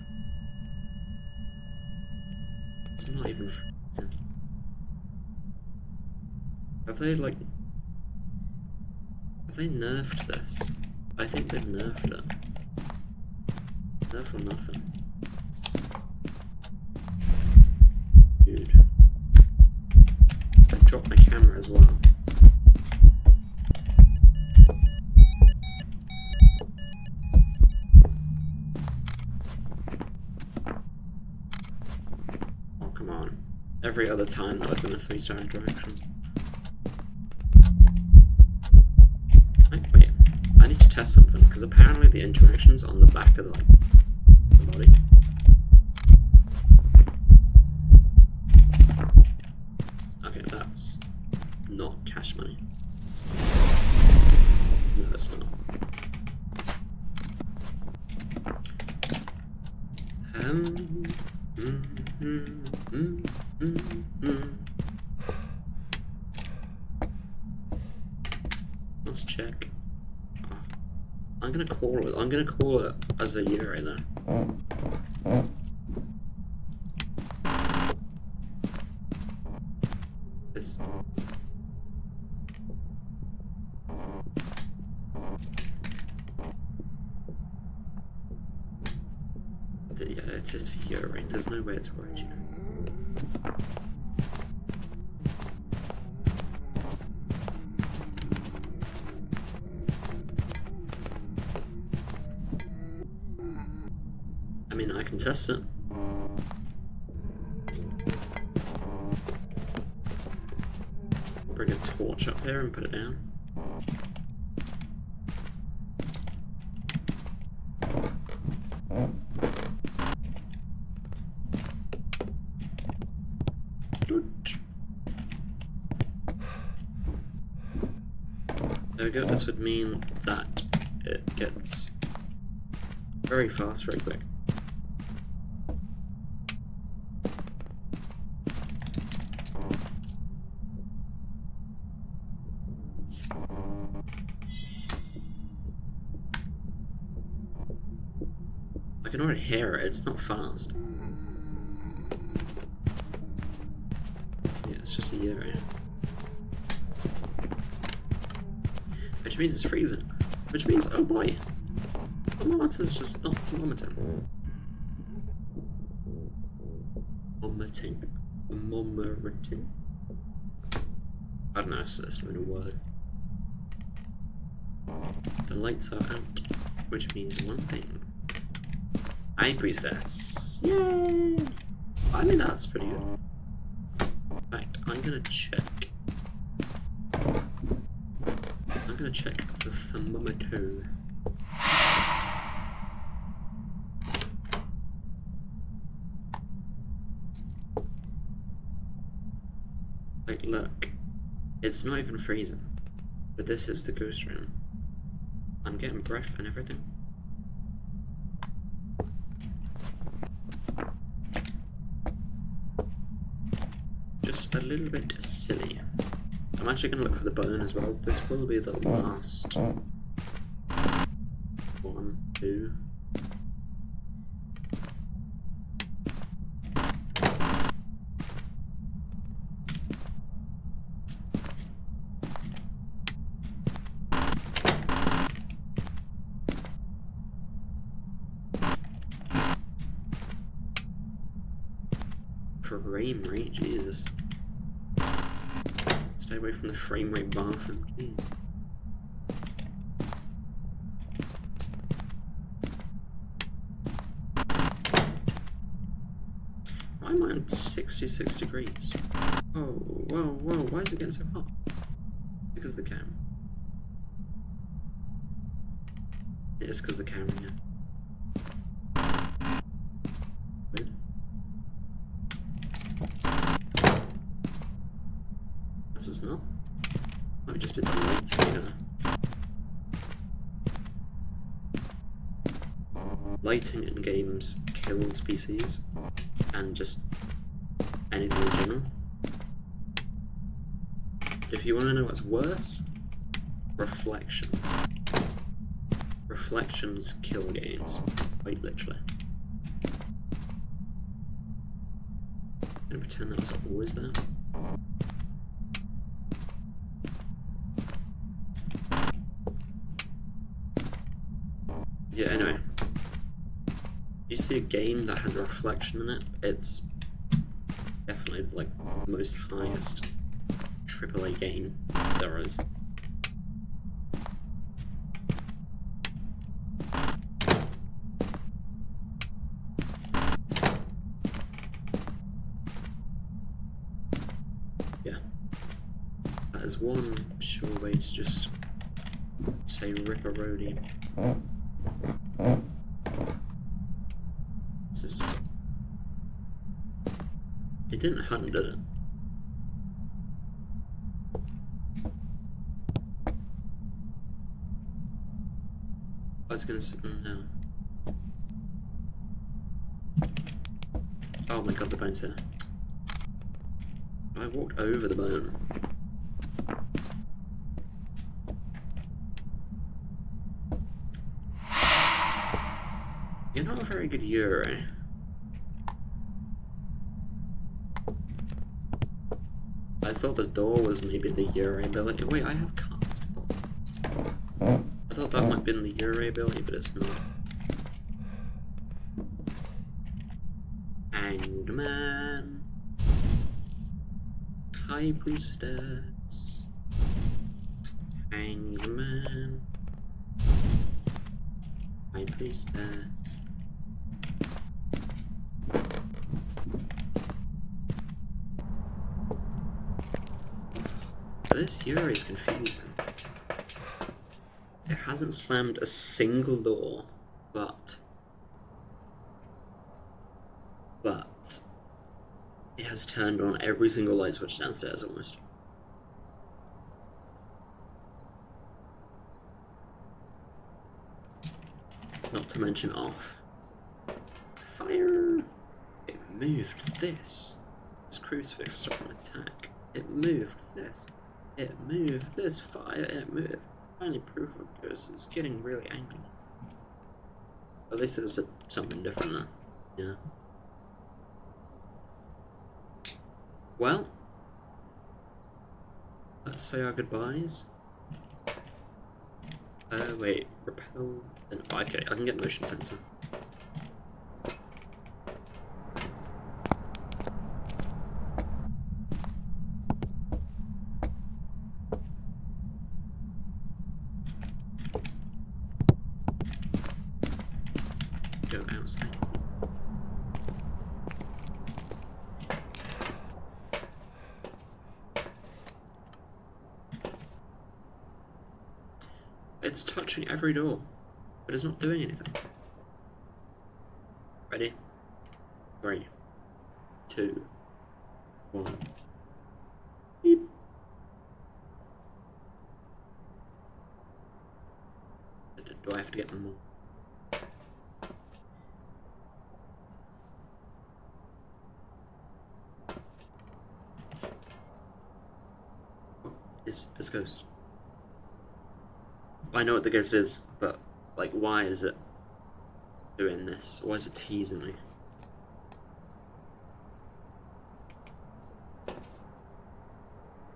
It's not even freezing. Have they nerfed this? I think they've nerfed it. Nerf or nothing. Dude. I dropped my camera as well. every other time that I've been a 3-star interaction. Wait, I need to test something, because apparently the interaction's on the back of the body. Okay, that's not cash money. No, it's not. Let's check. Oh, I'm gonna call it as a Yuri then. This. Yeah, it's a Yuri. There's no way it's right here. I mean, I can test it. Bring a torch up here and put it down. There we go, this would mean that it gets very fast, very quick. I can already hear it, it's not fast. Yeah, it's just a Yuri. Which means it's freezing. Which means, oh boy, thermometer's just not thermometing. Thermometing. I don't know, it's just a word. The lights are out, which means one thing. High Priestess. Yay! I mean, that's pretty good. In fact, I'm gonna check the thermometer. Like, look, it's not even freezing, but this is the ghost room. I'm getting breath and everything. Just a little bit silly. I'm actually going to look for the bone as well. This will be the last 1, 2. Frame rate, Jesus. Stay away from the frame rate bathroom, jeez. Why am I on 66 degrees? Oh, whoa, why is it getting so hot? Because of the camera. It is because of the camera, yeah. Weird. This is not. Might just be the lights, you know. Lighting in games kills PCs and just anything in general. If you want to know what's worse, reflections. Reflections kill games, quite literally. I'm gonna pretend that was always there. Yeah, anyway. You see a game that has a reflection in it, it's definitely like the most highest AAA game there is. one sure way to just say ripperoni. This is... It didn't hunt, did it? I was gonna sit them now. Oh my god, the bone's here. I walked over the bone. You're not a very good Euro. I thought the door was maybe the Euro ability. Wait, I have cast. I thought that might have been the Euro ability, but it's not. Hanged Man. High Priestess. Hanged Man. High Priestess. This Euro is confusing. It hasn't slammed a single door, but it has turned on every single light switch downstairs almost. Not to mention off. Fire! It moved this. This crucifix stopped an attack. It moved this. It moved this. Fire! It moved. Finally proof of this. It's getting really angry. At least it's something different now. Yeah. Well, let's say our goodbyes. Wait, repel. And, okay, I can get motion sensor. Go outside. It's touching every door, but it's not doing anything. Ready? 3, 2, 1. Beep. Do I have to get them more? What is this ghost? I know what the ghost is, but, like, why is it doing this? Why is it teasing me?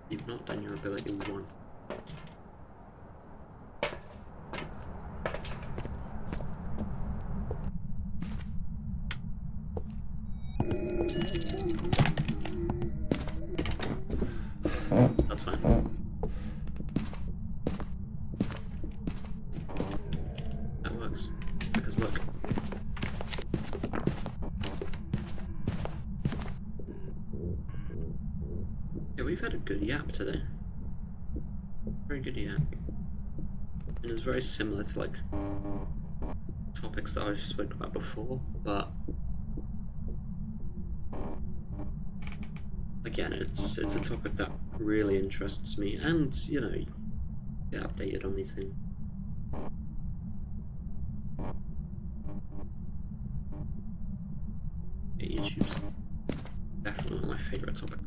You've not done your ability 1. That's fine. That works. Because look. Yeah, we've had a good yap today. Very good yap. And it's very similar to, like, topics that I've spoken about before, but again, it's a topic that really interests me, and, you know, get updated on these things. Yeah, YouTube's definitely my favourite topic.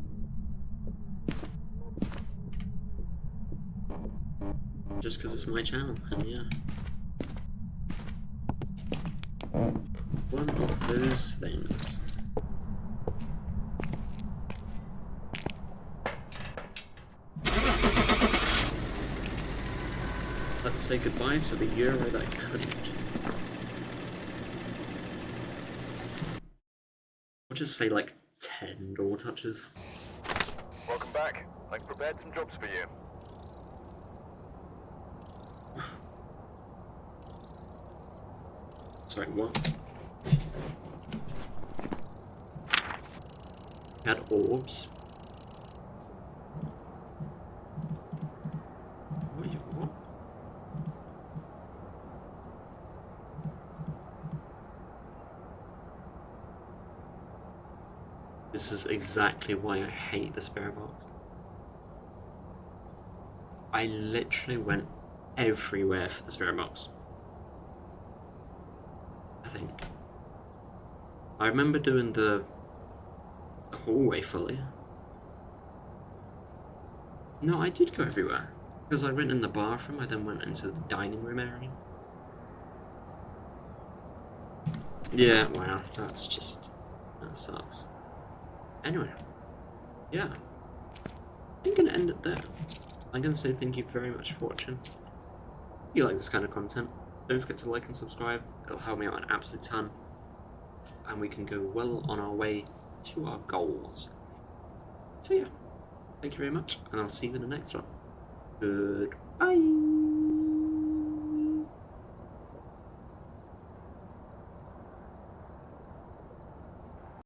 Just because it's my channel, and yeah. One of those things. Let's say goodbye to the Euro that couldn't. I'll just say like 10 door touches. Welcome back. I've prepared some jobs for you. Sorry, what? Had orbs. This is exactly why I hate the spirit box. I literally went everywhere for the spirit box. I think. I remember doing the hallway fully. No, I did go everywhere. Because I went in the bathroom, I then went into the dining room area. Yeah, wow, that sucks. Anyway, yeah. I'm gonna end it there. I'm gonna say thank you very much for watching. If you like this kind of content, don't forget to like and subscribe. It'll help me out an absolute ton. And we can go well on our way to our goals. So yeah, thank you very much, and I'll see you in the next one. Goodbye!